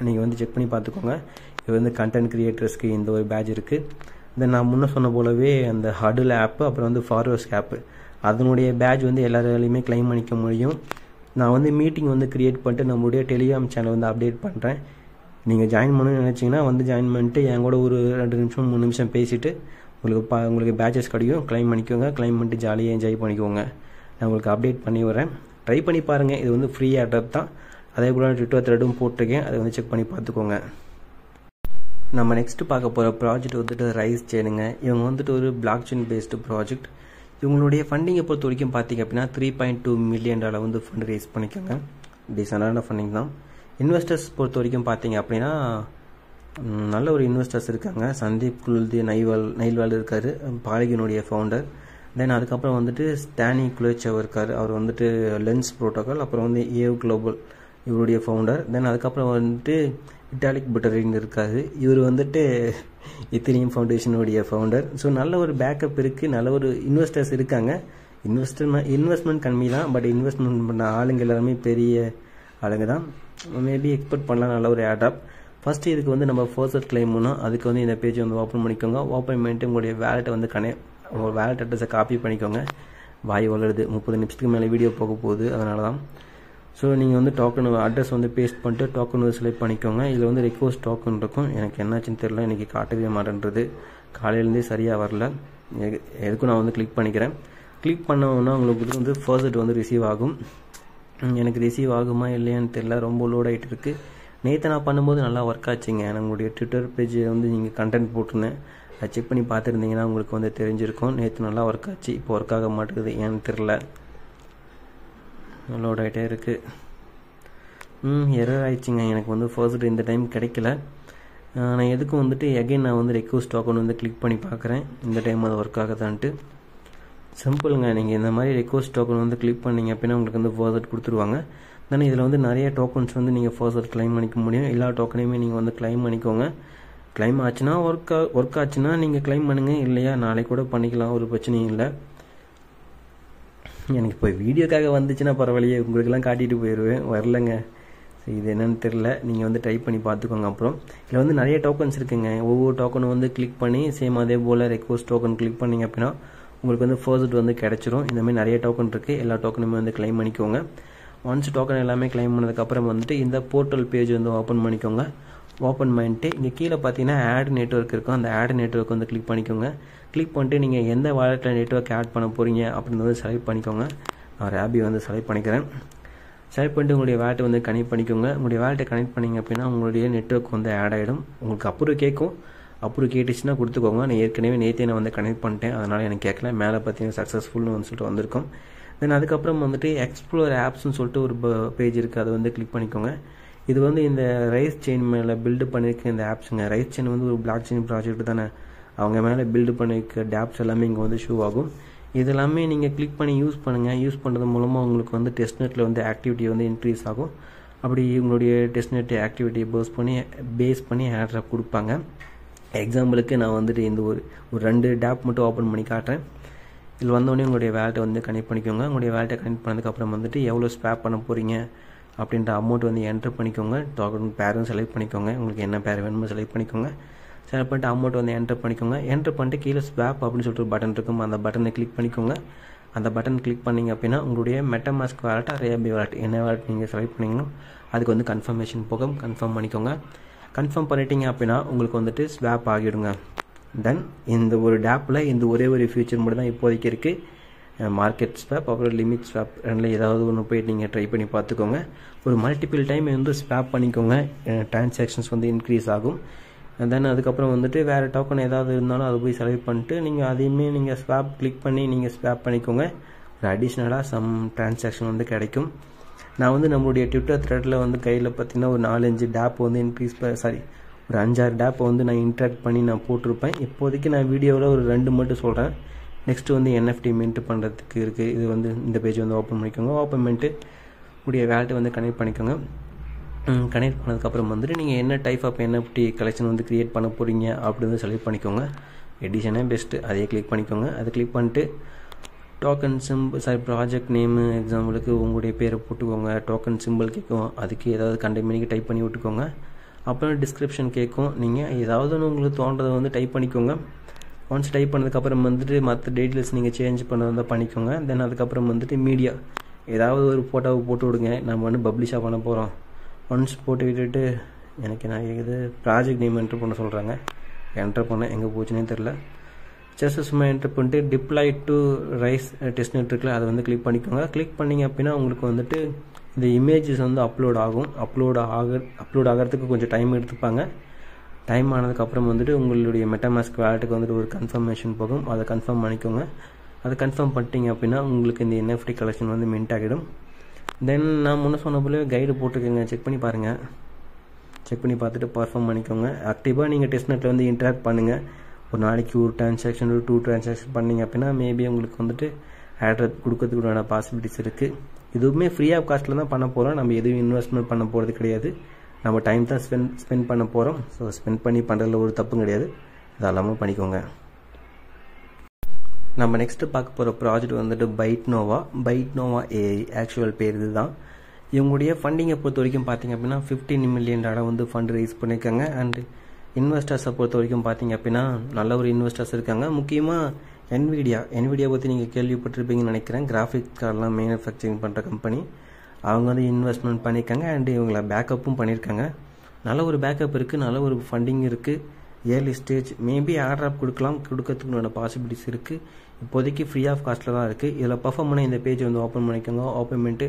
நீங்கள் வந்து செக் பண்ணி பார்த்துக்கோங்க. இது வந்து கண்டென்ட் கிரியேட்டர்ஸ்க்கு இந்த ஒரு பேஜ் இருக்குது. தென் நான் முன்னே சொன்ன போலவே அந்த ஹடில் ஆப்பு, அப்புறம் வந்து ஃபார்வர்ஸ் ஆப்பு, அதனுடைய பேஜ் வந்து எல்லாராலையுமே கிளைம் பண்ணிக்க முடியும். நான் வந்து மீட்டிங் வந்து க்ரியேட் பண்ணிட்டு நம்மளுடைய டெலிகிராம் சேனல் வந்து அப்டேட் பண்ணுறேன். நீங்கள் ஜாயின் பண்ணணும்னு நினச்சிங்கன்னா வந்து ஜாயின் பண்ணிட்டு என் கூட ஒரு 2 நிமிஷம் 3 நிமிஷம் பேசிவிட்டு உங்களுக்கு பேட்சஸ் கிடைக்கும். கிளைம் பண்ணிக்கோங்க. கிளைம் பண்ணிட்டு ஜாலியாக என்ஜாய் பண்ணிக்கோங்க. நான் உங்களுக்கு அப்டேட் பண்ணி வரேன். ட்ரை பண்ணி பாருங்கள். இது வந்து ஃப்ரீ ஏர்ட்ராப் தான். அதே போல் ட்விட்டர் த்ரெட்டும் போட்டிருக்கேன், அதை வந்து செக் பண்ணி பார்த்துக்கோங்க. நம்ம நெக்ஸ்ட்டு பார்க்க போகிற ப்ராஜெக்ட் வந்துட்டு ரைஸ் செயினுங்க. இவங்க வந்துட்டு ஒரு பிளாக் செயின் பேஸ்டு ப்ராஜெக்ட். இவங்களுடைய ஃபண்டிங்கை பொறுத்த வரைக்கும் பார்த்தீங்க அப்படின்னா $3.2 மில்லியன் வந்து ஃபண்ட் ரைஸ் பண்ணிக்கோங்க. டீசெண்டான ஃபண்டிங் தான். இன்வெஸ்டர்ஸ் பொறுத்த வரைக்கும் பார்த்தீங்க அப்படின்னா நல்ல ஒரு இன்வெஸ்டர்ஸ் இருக்காங்க. சந்தீப் குல்தி நைல்வால் இருக்கார், பாலிகனுடைய ஃபவுண்டர். தென் அதுக்கப்புறம் வந்துட்டு ஸ்டானி குலேச்சவ் இருக்கார், அவர் வந்துட்டு லென்ஸ் ப்ரோட்டோகால், அப்புறம் வந்து ஏவ் குளோபல் இவருடைய ஃபவுண்டர். தென் அதுக்கப்புறம் வந்துட்டு விட்டாலிக் புட்டரின் இருக்காரு, இவர் வந்துட்டு இத்தீரியம் ஃபவுண்டேஷனுடைய ஃபவுண்டர். ஸோ நல்ல ஒரு பேக்கப் இருக்குது, நல்ல ஒரு இன்வெஸ்டர்ஸ் இருக்காங்க. இன்வெஸ்ட்மெண்ட் கம்மி தான், பட் இன்வெஸ்ட்மெண்ட் பண்ண ஆளுங்க எல்லாருமே பெரிய ஆளுங்க தான். மேபி எக்ஸ்பெக்ட் பண்ணலாம் நல்ல ஒரு ஏர்ட்ராப். ஃபஸ்ட்டு இதுக்கு வந்து நம்ம ஃபர்ஸ்ட் கிளைம் பண்ணோம். அதுக்கு வந்து இந்த பேஜ் வந்து ஓப்பன் பண்ணிக்கோங்க. ஓப்பன் பண்ணிட்டு உங்களுடைய வேலெட்டை வந்து உங்கள் வேலெட் அட்ரஸை காப்பி பண்ணிக்கோங்க. வாய் வளருது, 30 நிமிஷத்துக்கு மேலே வீடியோ போக போகுது, அதனால தான். ஸோ நீங்கள் வந்து டோக்கன் அட்ரஸ் வந்து பேஸ்ட் பண்ணிட்டு டோக்கன் வந்து செலக்ட் பண்ணிக்கோங்க. இதில் வந்து ரெக்வஸ்ட் டோக்கன் இருக்கும். எனக்கு என்னாச்சுன்னு தெரியல, இன்றைக்கி காட்டவே மாட்டேன்றது, காலையிலேருந்தே சரியாக வரல. எதுக்கும் நான் வந்து கிளிக் பண்ணிக்கிறேன். கிளிக் பண்ணோன்னா உங்களுக்கு வந்து ஃபர்ஸ்ட் வந்து ரிசீவ் ஆகும். எனக்கு ரிசீவ் ஆகுமா இல்லையான்னு தெரியல, ரொம்ப லோட் ஆகிட்டு இருக்குது. நேற்று நான் பண்ணும்போது நல்லா ஒர்க் ஆச்சுங்க. நம்மளுடைய ட்விட்டர் பேஜ் வந்து நீங்கள் கண்டென்ட் போட்டிருந்தேன், அதை செக் பண்ணி பார்த்துருந்தீங்கன்னா உங்களுக்கு வந்து தெரிஞ்சிருக்கும். நேற்று நல்லா ஒர்க் ஆச்சு, இப்போ ஒர்க் ஆக மாட்டேங்குது, ஏன்னு தெரில. லோட் ஆகிட்டே இருக்குது. எரர் ஆயிடுச்சுங்க. எனக்கு வந்து ஃபர்ஸ்ட் இந்த டைம் கிடைக்கல. நான் எதுக்கும் வந்துட்டு எகைன் நான் வந்து ரெக்வஸ்ட் டோக்கன் வந்து கிளிக் பண்ணி பார்க்குறேன், இந்த டைம் அது ஒர்க் ஆகுதான்ட்டு. சிம்பிளுங்க. நீங்கள் இந்த மாதிரி ரெக்வஸ்ட் டோக்கன் வந்து கிளிக் பண்ணிங்க அப்படின்னா உங்களுக்கு வந்து ஃபர்ஸ்ட் கொடுத்துருவாங்க. தானே இதில் வந்து நிறைய டோக்கன்ஸ் வந்து நீங்கள் ஃபர்ஸ்ட் கிளைம் பண்ணிக்க முடியும். எல்லா டோக்கனையுமே நீங்கள் வந்து கிளைம் பண்ணிக்கோங்க. கிளைம் ஆச்சுன்னா ஒர்க் ஆச்சுன்னா நீங்கள் கிளைம் பண்ணுங்கள், இல்லையா நாளைக்கு கூட பண்ணிக்கலாம், ஒரு பிரச்சனையும் இல்லை. எனக்கு இப்போ வீடியோக்காக வந்துச்சுன்னா பரவாயில்லையே, உங்களுக்கெல்லாம் காட்டிட்டு போயிடுவேன், வரலங்க. இது என்னன்னு தெரில, நீங்கள் வந்து ட்ரை பண்ணி பார்த்துக்கோங்க. அப்புறம் இதில் வந்து நிறைய டோக்கன்ஸ் இருக்குங்க. ஒவ்வொரு டோக்கனும் வந்து கிளிக் பண்ணி சேம் அதே போல் ரெக்வஸ்ட் டோக்கன் கிளிக் பண்ணிங்க அப்படின்னா உங்களுக்கு வந்து ஃபர்ஸ்ட் வந்து கிடச்சிரும். இந்தமாதிரி நிறைய டோக்கன் இருக்குது, எல்லா டோக்கனுமே வந்து கிளைம் பண்ணிக்கோங்க. ஒன்ஸ் டோக்கன் எல்லாமே கிளைம் பண்ணதுக்கப்புறம் வந்துட்டு இந்த போர்ட்டல் பேஜ் வந்து ஓப்பன் பண்ணிக்கோங்க. ஓப்பன் பண்ணிட்டு இங்கே கீழே பார்த்தீங்கன்னா ஆட் நெட்வொர்க் இருக்கும், அந்த ஆட் நெட்வொர்க் வந்து கிளிக் பண்ணிக்கோங்க. கிளிக் பண்ணிட்டு நீங்கள் எந்த வாலெட்டில் நெட்வொர்க் ஆட் பண்ண போகிறீங்க அப்படின்னு வந்து செலக்ட் பண்ணிக்கோங்க. நான் ரேபி வந்து செலக்ட் பண்ணிக்கிறேன். செலக்ட் பண்ணிட்டு உங்களுடைய வேலெட்டை வந்து கனெக்ட் பண்ணிக்கோங்க. உங்களுடைய வேலெட்டை கனெக்ட் பண்ணிங்க அப்படின்னா உங்களுடைய நெட்வொர்க் வந்து ஆட் ஆகிடும். உங்களுக்கு அப்ரூவ் கேட்கும், அப்ரூவ் கேட்டுச்சுன்னா கொடுத்துக்கோங்க. நான் ஏற்கனவே நேற்றே நான் வந்து கனெக்ட் பண்ணிட்டேன், அதனால் எனக்கு கேட்கல. மேலே பார்த்தீங்கன்னா சக்ஸஸ்ஃபுல்னு வந்து சொல்லிட்டு வந்திருக்கும். தென் அதுக்கப்புறம் வந்துட்டு எக்ஸ்ப்ளோர் ஆப்ஸ்னு சொல்லிட்டு ஒரு பேஜ் இருக்குது, அதை வந்து கிளிக் பண்ணிக்கோங்க. இது வந்து இந்த ரைஸ் செயின் மேலே பில்டு பண்ணியிருக்க இந்த ஆப்ஸுங்க. ரைஸ் செயின் வந்து ஒரு பிளாக் செயின் ப்ராஜெக்ட் தானே, அவங்க மேலே பில்டு பண்ணியிருக்க டேப்ஸ் எல்லாமே இங்கே வந்து ஷூ ஆகும். இது எல்லாமே நீங்கள் கிளிக் பண்ணி யூஸ் பண்ணுங்கள். யூஸ் பண்ணுறது மூலமாக உங்களுக்கு வந்து டெஸ்ட்நெட்டில் வந்து ஆக்டிவிட்டி வந்து இன்க்ரீஸ் ஆகும். அப்படி உங்களுடைய டெஸ்ட்நெட் ஆக்டிவிட்டியை பேஸ் பண்ணி ஏர்ட்ராப் கொடுப்பாங்க. எக்ஸாம்பிளுக்கு நான் வந்துட்டு இந்த ஒரு 2 டேப் மட்டும் ஓப்பன் பண்ணி காட்டுறேன். இதில் வந்தோடனே உங்களுடைய வேலெட்டை வந்து கனெக்ட் பண்ணிக்கோங்க. உங்களுடைய வேலெட்டை கனெக்ட் பண்ணதுக்கப்புறம் வந்துட்டு எவ்வளோ ஸ்வாப் பண்ண போகிறீங்க அப்படின்ற அமௌண்ட் வந்து என்ட்ரு பண்ணிக்கோங்க. டோக்கன் பேரும் செலக்ட் பண்ணிக்கோங்க, உங்களுக்கு என்ன பேர் வேணுமோ செலக்ட் பண்ணிக்கோங்க. செலக்ட் பண்ணிட்டு அமௌண்ட் வந்து என்ட்ரு பண்ணிக்கோங்க. என்ட்ரு பண்ணிட்டு கீழே ஸ்வாப் அப்படின்னு சொல்லிட்டு ஒரு பட்டன் இருக்கும், அந்த பட்டனை கிளிக் பண்ணிக்கோங்க. அந்த பட்டன் கிளிக் பண்ணிங்க அப்படின்னா உங்களுடைய மெட்டமாஸ்க் வேலெட் ரேபி வேலெட் என்ன வேலெட் நீங்கள் செலக்ட் பண்ணிங்களோ அதுக்கு வந்து கன்ஃபர்மேஷன் போகும், கன்ஃபார்ம் பண்ணிக்கோங்க. கன்ஃபார்ம் பண்ணிட்டீங்க அப்படின்னா உங்களுக்கு வந்துட்டு ஸ்வாப் ஆகிடுங்க. தென் இந்த ஒரு டேப்பில் இந்த ஒரே ஒரு ஃபியூச்சர் மட்டும் தான் இப்போதைக்கு இருக்குது. மார்க்கெட் ஸ்வாப் அப்புறம் லிமிட் ஸ்வாப் ரெண்டில் ஏதாவது ஒன்று போய்ட்டு நீங்கள் ட்ரை பண்ணி பார்த்துக்கோங்க. ஒரு மல்டிபிள் டைம் வந்து ஸ்வாப் பண்ணிக்கோங்க, டிரான்சாக்ஷன்ஸ் வந்து இன்க்ரீஸ் ஆகும். தென் அதுக்கப்புறம் வந்துட்டு வேறு டோக்கன் ஏதாவது இருந்தாலும் அதை போய் செலக்ட் பண்ணிட்டு நீங்கள் அதையுமே நீங்கள் ஸ்வாப் கிளிக் பண்ணி நீங்கள் ஸ்வாப் பண்ணிக்கோங்க. ஒரு அடிஷ்னலாக சம் டிரான்சாக்ஷன் வந்து கிடைக்கும். நான் வந்து நம்மளுடைய ட்விட்டர் த்ரெட்டில் வந்து கையில் பார்த்தீங்கன்னா ஒரு 4-5 டேப் வந்து ஒரு 5-6 டேப்பை வந்து நான் இன்ட்ராக்ட் பண்ணி நான் போட்டிருப்பேன். இப்போதைக்கு நான் வீடியோவில் ஒரு 2 மட்டும் சொல்கிறேன். நெக்ஸ்ட்டு வந்து NFT மின்ட் பண்ணுறதுக்கு இருக்குது. இது வந்து இந்த பேஜ் வந்து ஓப்பன் பண்ணிக்கோங்க. ஓப்பன் பண்ணிட்டு உடைய வேலெட்டை வந்து கனெக்ட் பண்ணிக்கோங்க. கனெக்ட் பண்ணதுக்கப்புறம் வந்துட்டு நீங்கள் என்ன டைப் ஆஃப் NFT கலெக்ஷன் வந்து க்ரியேட் பண்ண போகிறீங்க அப்படி வந்து செலக்ட் பண்ணிக்கோங்க. எடிஷனே பெஸ்ட்டு, அதையே கிளிக் பண்ணிக்கோங்க. அதை கிளிக் பண்ணிட்டு டோக்கன் ப்ராஜெக்ட் நேமு எக்ஸாம்பிளுக்கு உங்களுடைய பேரை போட்டுக்கோங்க. டோக்கன் சிம்பிள் கேட்கும், அதுக்கு ஏதாவது கண்டெய்னருக்கு டைப் பண்ணி விட்டுக்கோங்க. அப்புறம் டிஸ்கிரிப்ஷன் கேட்கும், நீங்கள் ஏதாவது ஒன்று உங்களுக்கு தோன்றதை வந்து டைப் பண்ணிக்கோங்க. ஒன்ஸ் டைப் பண்ணதுக்கப்புறம் வந்துட்டு மற்ற டீட்டெயில்ஸ் நீங்கள் சேஞ்ச் பண்ண பண்ணிக்கோங்க. தென் அதுக்கப்புறம் வந்துட்டு மீடியா ஏதாவது ஒரு ஃபோட்டோவை போட்டு விடுங்க. நம்ம வந்து பப்ளிஷாக பண்ண போகிறோம். ஒன்ஸ் போட்டு விட்டுட்டு எனக்கு நான் இது ப்ராஜெக்ட் நேம் என்ட்ரு பண்ண சொல்கிறாங்க. என்ட்ரு பண்ண எங்கே போச்சுன்னே தெரில. ஜஸ்ட் சும்மா என்ட்ரு பண்ணிட்டு டிப்ளாய் டு ரைஸ் டெஸ்ட்நெட் இருக்குல்ல, அதை வந்து கிளிக் பண்ணிக்கோங்க. கிளிக் பண்ணிங்க அப்படின்னா உங்களுக்கு வந்துட்டு இந்த இமேஜஸ் வந்து அப்லோட் ஆகும். அப்லோட் ஆகிறதுக்கு கொஞ்சம் டைம் எடுத்துப்பாங்க. டைம் ஆனதுக்கப்புறம் வந்துட்டு உங்களுடைய மெட்டாமாஸ்க் வேலெட்டுக்கு வந்துட்டு ஒரு கன்ஃபர்மேஷன் போகும். அதை கன்ஃபார்ம் பண்ணிக்கோங்க. அதை கன்ஃபார்ம் பண்ணிட்டீங்க அப்படின்னா உங்களுக்கு இந்த NFT கலெக்ஷன் வந்து மின்ட் ஆகிடும். தென் நான் முன்ன சொன்ன போல கைடு போட்டிருக்கேங்க, செக் பண்ணி பாருங்கள். செக் பண்ணி பார்த்துட்டு பர்ஃபார்ம் பண்ணிக்கோங்க. ஆக்டிவாக நீங்கள் டெஸ்ட்நெட்டில் வந்து இன்டராக்ட் பண்ணுங்கள். ஒரு நாளைக்கு ஒரு டிரான்சாக்ஷன் 2 டிரான்சாக்ஷன் பண்ணிங்க அப்படின்னா மேபி உங்களுக்கு வந்துட்டு ஆட்ரப் கொடுக்கறதுக்குண்டான பாசிபிலிட்டிஸ் இருக்குது. இதுவுமே ஃப்ரீ ஆஃப் காஸ்ட்டில் தான் பண்ண போகிறோம். நம்ம எதுவும் இன்வெஸ்ட்மெண்ட் பண்ண போகிறது கிடையாது. நம்ம டைம் தான் ஸ்பெண்ட் பண்ண போகிறோம். ஸோ ஸ்பெண்ட் பண்ணி பண்ணுறதுல ஒரு தப்பும் கிடையாது. அதெல்லாமும் பண்ணிக்கோங்க. நம்ம நெக்ஸ்ட்டு பார்க்க போகிற ப்ராஜெக்ட் வந்துட்டு பைட்னோவா AI ஆக்சுவல் பேர் இது தான். இவங்களுடைய ஃபண்டிங்கை பொறுத்த வரைக்கும் பார்த்திங்க அப்படின்னா $15 million வந்து ஃபண்ட் ரைஸ் பண்ணியிருக்காங்க. அண்ட் இன்வெஸ்டர்ஸை பொறுத்த வரைக்கும் பார்த்திங்க அப்படின்னா நல்ல ஒரு இன்வெஸ்டர்ஸ் இருக்காங்க. முக்கியமாக NVIDIA பற்றி நீங்கள் கேள்விப்பட்டிருப்பீங்கன்னு நினைக்கிறேன். கிராஃபிக் கார்டெலாம் மேனுஃபேக்சரிங் பண்ணுற கம்பெனி. அவங்க வந்து இன்வெஸ்ட்மெண்ட் பண்ணியிருக்காங்க. அண்ட் இவங்களை பேக்கப்பும் பண்ணியிருக்காங்க. நல்ல ஒரு பேக்கப் இருக்குது, நல்ல ஒரு ஃபண்டிங் இருக்குது. ஏர்லி ஸ்டேஜ் மேபி ஆர்டர் கொடுக்கறதுக்குள்ள பாசிபிலிட்டிஸ் இருக்குது. இப்போதைக்கு ஃப்ரீ ஆஃப் காஸ்ட்டில் தான் இருக்குது. இதில் பர்ஃபார்ம் பண்ண இந்த பேஜ் வந்து ஓப்பன் பண்ணிக்கோங்க. ஓப்பன் பண்ணிட்டு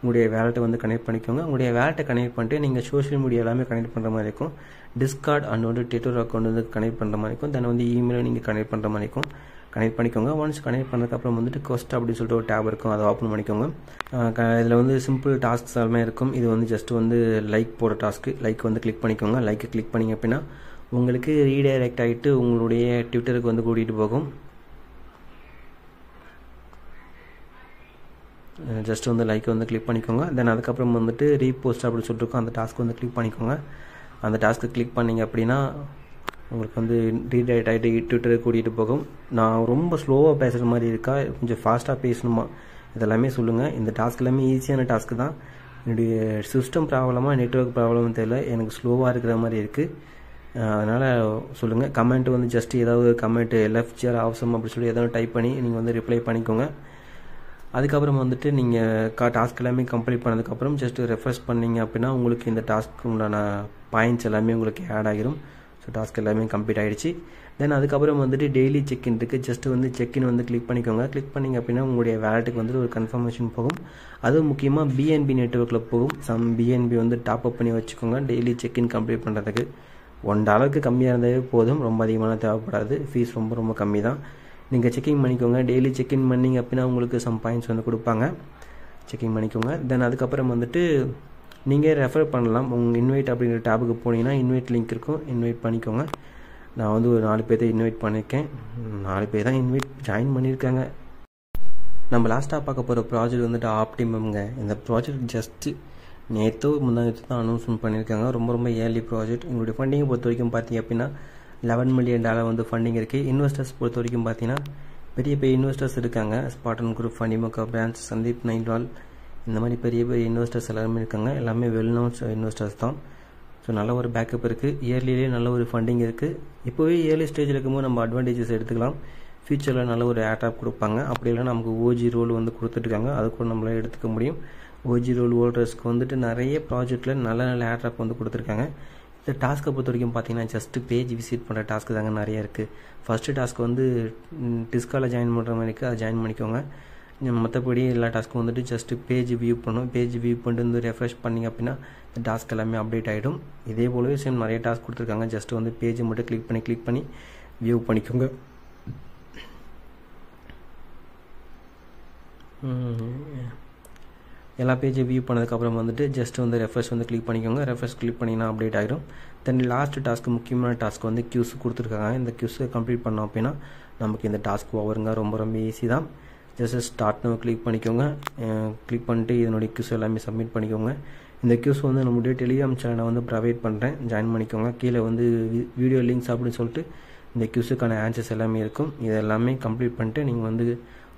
உங்களுடைய வேலெட்டை வந்து கனெக்ட் பண்ணிக்கோங்க. உங்களுடைய வேலெட்டை கனெக்ட் பண்ணிட்டு நீங்கள் சோஷியல் மீடியா எல்லாமே கனெக்ட் பண்ணுற மாதிரி இருக்கும். டிஸ்கார்ட் அண்ட் வந்து ட்விட்டர் அக்கௌண்ட் வந்து கனெக்ட் பண்ணுற மாதிரி இருக்கும். தென் வந்து இமெயிலும் நீங்கள் கனெக்ட் பண்ணுற மாதிரி இருக்கும். கனெக்ட் பண்ணிக்கோங்க. ஒன்ஸ் கனெக்ட் பண்ணதுக்கப்புறம் வந்துட்டு கொஸ்ட் அப்படின்னு சொல்லிட்டு ஒரு டேப் இருக்கும், அதை ஓப்பன் பண்ணிக்கோங்க. இதில் வந்து சிம்பிள் டாஸ்க்ஸ் எல்லாமே இருக்கும். இது வந்து ஜஸ்ட் வந்து லைக் போட டாஸ்க்கு. லைக் வந்து கிளிக் பண்ணிக்கோங்க. லைக்கை கிளிக் பண்ணிங்க அப்படின்னா உங்களுக்கு ரீடைரக்ட் ஆகிட்டு உங்களுடைய ட்விட்டருக்கு வந்து கூட்டிகிட்டு போகும். ஜஸ்ட் வந்து லைக்கை வந்து கிளிக் பண்ணிக்கோங்க. தென் அதுக்கப்புறம் வந்துட்டு ரீபோஸ்ட் அப்படின்னு சொல்லிட்டு இருக்கும், அந்த டாஸ்க்கு வந்து கிளிக் பண்ணிக்கோங்க. அந்த டாஸ்க்கு கிளிக் பண்ணிங்க அப்படின்னா உங்களுக்கு வந்து ரீடைரக்ட் ஆகிட்டு ட்விட்டருக்கு கூட்டிகிட்டு போகும். நான் ரொம்ப ஸ்லோவாக பேசுகிற மாதிரி இருக்கா, கொஞ்சம் ஃபாஸ்ட்டாக பேசணுமா, இதெல்லாமே சொல்லுங்கள். இந்த டாஸ்க் எல்லாமே ஈஸியான டாஸ்க்கு தான். என்னுடைய சிஸ்டம் ப்ராப்ளமாக நெட்வொர்க் ப்ராப்ளம்னு தெரியல, எனக்கு ஸ்லோவாக இருக்கிற மாதிரி இருக்குது. அதனால் சொல்லுங்கள். கமெண்ட் வந்து ஜஸ்ட் ஏதாவது கமெண்ட் LFGR அவசரம் அப்படி சொல்லி ஏதாவது டைப் பண்ணி நீங்கள் வந்து ரிப்ளை பண்ணிக்கோங்க. அதுக்கப்புறம் வந்துட்டு நீங்கள் டாஸ்க் எல்லாமே கம்ப்ளீட் பண்ணதுக்கப்புறம் ஜஸ்ட் ரெஃப்ரெஷ் பண்ணிங்க அப்படின்னா உங்களுக்கு இந்த டாஸ்க்கு உண்டான பாயிண்ட்ஸ் எல்லாமே உங்களுக்கு ஆட் ஆகிரும். ஸோ டாஸ்க் எல்லாமே கம்ப்ளீட் ஆகிடுச்சு. தென் அதுக்கப்புறம் வந்துட்டு டெய்லி செக்இன் இருக்குது. ஜஸ்ட் வந்து செக்இன் வந்து கிளிக் பண்ணிக்கோங்க. கிளிக் பண்ணிங்க அப்படின்னா உங்களுடைய வேலெட்டுக்கு வந்துட்டு ஒரு கன்ஃபர்மேஷன் போகும். அதுவும் முக்கியமாக BNB நெட்வொர்க்கில் போகும். BNB வந்து டாப் அப் பண்ணி வச்சுக்கோங்க டெய்லி செக்இன் கம்ப்ளீட் பண்ணுறதுக்கு. $1 கம்மியாக இருந்தாவே போதும், ரொம்ப அதிகமான தேவைப்படாது. ஃபீஸ் ரொம்ப கம்மி தான். நீங்கள் செக்கிங் பண்ணிக்கோங்க. டெய்லி செக்இன் பண்ணிங்க அப்படின்னா உங்களுக்கு சம் பாயிண்ட்ஸ் வந்து கொடுப்பாங்க. செக்கிங் பண்ணிக்கோங்க. தென் அதுக்கப்புறம் வந்துட்டு நீங்கள் ரெஃபர் பண்ணலாம். உங்கள் இன்வைட் அப்படிங்கிற டேபுக்கு போனீங்கன்னா இன்வைட் லிங்க் இருக்கும், இன்வைட் பண்ணிக்கோங்க. நான் வந்து ஒரு 4 பேர்த்தை இன்வைட் பண்ணியிருக்கேன். 4 பேர் தான் ஜாயின் பண்ணியிருக்காங்க. நம்ம லாஸ்ட்டாக பார்க்க போகிற ப்ராஜெக்ட் வந்துட்டு ஆப்டிமம்ங்க. இந்த ப்ராஜெக்ட் ஜஸ்ட்டு நேற்று முந்தானத்து தான் அனௌன்ஸ்மெண்ட் பண்ணியிருக்காங்க. ரொம்ப ஏர்லி ப்ராஜெக்ட். உங்களுடைய ஃபண்டிங்கை பொறுத்த வரைக்கும் பார்த்தீங்க அப்படின்னா $11 million வந்து ஃபண்டிங் இருக்குது. இன்வெஸ்டர்ஸ் பொறுத்த வரைக்கும் பார்த்தீங்கன்னா பெரிய இன்வெஸ்டர்ஸ் இருக்காங்க. ஸ்பாட்டன் குரூப், ஃபண்டிமோகா பிரான்ச், சந்தீப் நைன்வால், இந்த மாதிரி பெரிய இன்வெஸ்டர்ஸ் எல்லாருமே இருக்காங்க. எல்லாமே வெல் நோன் இன்வெஸ்டர்ஸ் தான். ஸோ நல்ல ஒரு பேக்கப் இருக்குது. இயர்லியிலே நல்ல ஒரு ஃபண்டிங் இருக்குது. இப்போவே இயர்லி ஸ்டேஜில் இருக்கும்போது நம்ம அட்வான்டேஜஸ் எடுத்துக்கலாம். ஃபியூச்சரில் நல்ல ஒரு ஏர்டாப் கொடுப்பாங்க. அப்படி இல்லை நமக்கு OG ரோல் வந்து கொடுத்துட்ருக்காங்க, அது கூட நம்மளால் எடுத்துக்க முடியும். OG ரோல் ஹோல்டர்ஸ்க்கு வந்துட்டு நிறைய ப்ராஜெக்டில் நல்ல ஏர்டாப் வந்து கொடுத்துருக்காங்க. இந்த டாஸ்க்கை பொறுத்த வரைக்கும் பார்த்தீங்கன்னா ஜஸ்ட்டு பேஜ் விசிட் பண்ணுற டாஸ்க்கு தாங்க நிறைய இருக்குது. ஃபஸ்ட்டு டாஸ்க் வந்து டிஸ்காவில் ஜாயின் பண்ணுற மாதிரி இருக்குது, அதை ஜாயின் பண்ணிக்கோங்க. மற்றபடி எல்லா டாஸ்க்கும் வந்துட்டு ஜஸ்ட்டு பேஜ் வியூ பண்ணணும். பேஜ் வியூ பண்ணிட்டு வந்து ரெஃப்ரெஷ் பண்ணிங்க அப்படின்னா இந்த டாஸ்க் எல்லாமே அப்டேட் ஆகிடும். இதே போலவே சேம் நிறைய டாஸ்க் கொடுத்துருக்காங்க. ஜஸ்ட்டு வந்து பேஜை மட்டும் கிளிக் பண்ணி வியூ பண்ணிக்கோங்க. எல்லா பேஜையும் வியூ பண்ணதுக்கப்புறம் வந்துட்டு ஜஸ்ட் வந்து ரெஃப்ரெஷ் வந்து கிளிக் பண்ணிக்கோங்க. ரெஃப்ரெஷ் கிளிக் பண்ணிங்கன்னா அப்டேட் ஆகிடும். தென் லாஸ்ட் டாஸ்க்கு முக்கியமான டாஸ்க் வந்து கியூஸ் கொடுத்துருக்காங்க. இந்த கியூஸை கம்ப்ளீட் பண்ணோம் அப்படின்னா நமக்கு இந்த டாஸ்க் ஓவருங்க. ரொம்ப ஈஸி தான். ஜஸ்ட் ஸ்டார்ட்னு கிளிக் பண்ணிக்கோங்க. கிளிக் பண்ணிட்டு இதனுடைய கியூஸ் எல்லாமே சப்மிட் பண்ணிக்கோங்க. இந்த கியூஸ் வந்து நம்மளுடைய டெலிகிராம் சேனலை வந்து ப்ரொவைட் பண்ணுறேன், ஜாயின் பண்ணிக்கோங்க. கீழே வந்து வீடியோ லிங்க்ஸ் அப்படின்னு சொல்லிட்டு இந்த கியூஸுக்கான ஆன்சர்ஸ் எல்லாமே இருக்கும். இது எல்லாமே கம்ப்ளீட் பண்ணிட்டு நீங்கள் வந்து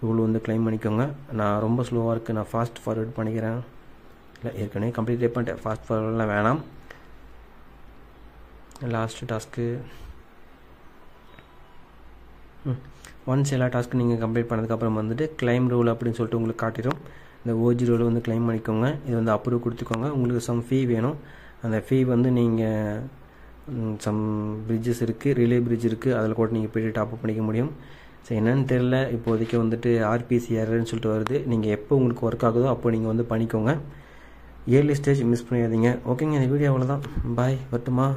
ரூல் வந்து கிளைம் பண்ணிக்கோங்க. நான் ரொம்ப ஸ்லோவாக இருக்குது, நான் ஃபாஸ்ட் ஃபார்வர்ட் பண்ணிக்கிறேன். இல்லை ஏற்கனவே கம்ப்ளீட் பண்ணிட்டேன், ஃபாஸ்ட் ஃபார்வர்டெலாம் வேணாம். லாஸ்ட்டு டாஸ்க்கு ஒன்ஸ் எல்லா டாஸ்க்கு நீங்கள் கம்ப்ளீட் பண்ணதுக்கப்புறம் வந்துட்டு கிளைம் ரூல் அப்படின்னு சொல்லிட்டு உங்களுக்கு காட்டிடும். இந்த OG ரூல் வந்து கிளைம் பண்ணிக்கோங்க. இது வந்து அப்ரூவ் கொடுத்துக்கோங்க. உங்களுக்கு சம் ஃபீ வேணும். அந்த ஃபீ வந்து நீங்கள் சம் பிரிட்ஜஸ் இருக்குது, ரிலே பிரிட்ஜ் இருக்குது, அதில் கூட நீங்கள் போய்ட்டு டாப்அப் பண்ணிக்க முடியும். ஸோ என்னென்னு தெரில, இப்போதைக்கு வந்துட்டு ஆர்பிசி எரர்னு சொல்லிட்டு வருது. நீங்கள் எப்போ உங்களுக்கு ஒர்க் ஆகுதோ அப்போ நீங்கள் வந்து பண்ணிக்கோங்க. ஏர்லி ஸ்டேஜ் மிஸ் பண்ணிடாதீங்க. ஓகேங்க, இந்த வீடியோ அவ்வளோதான். பாய், வரட்டுமா?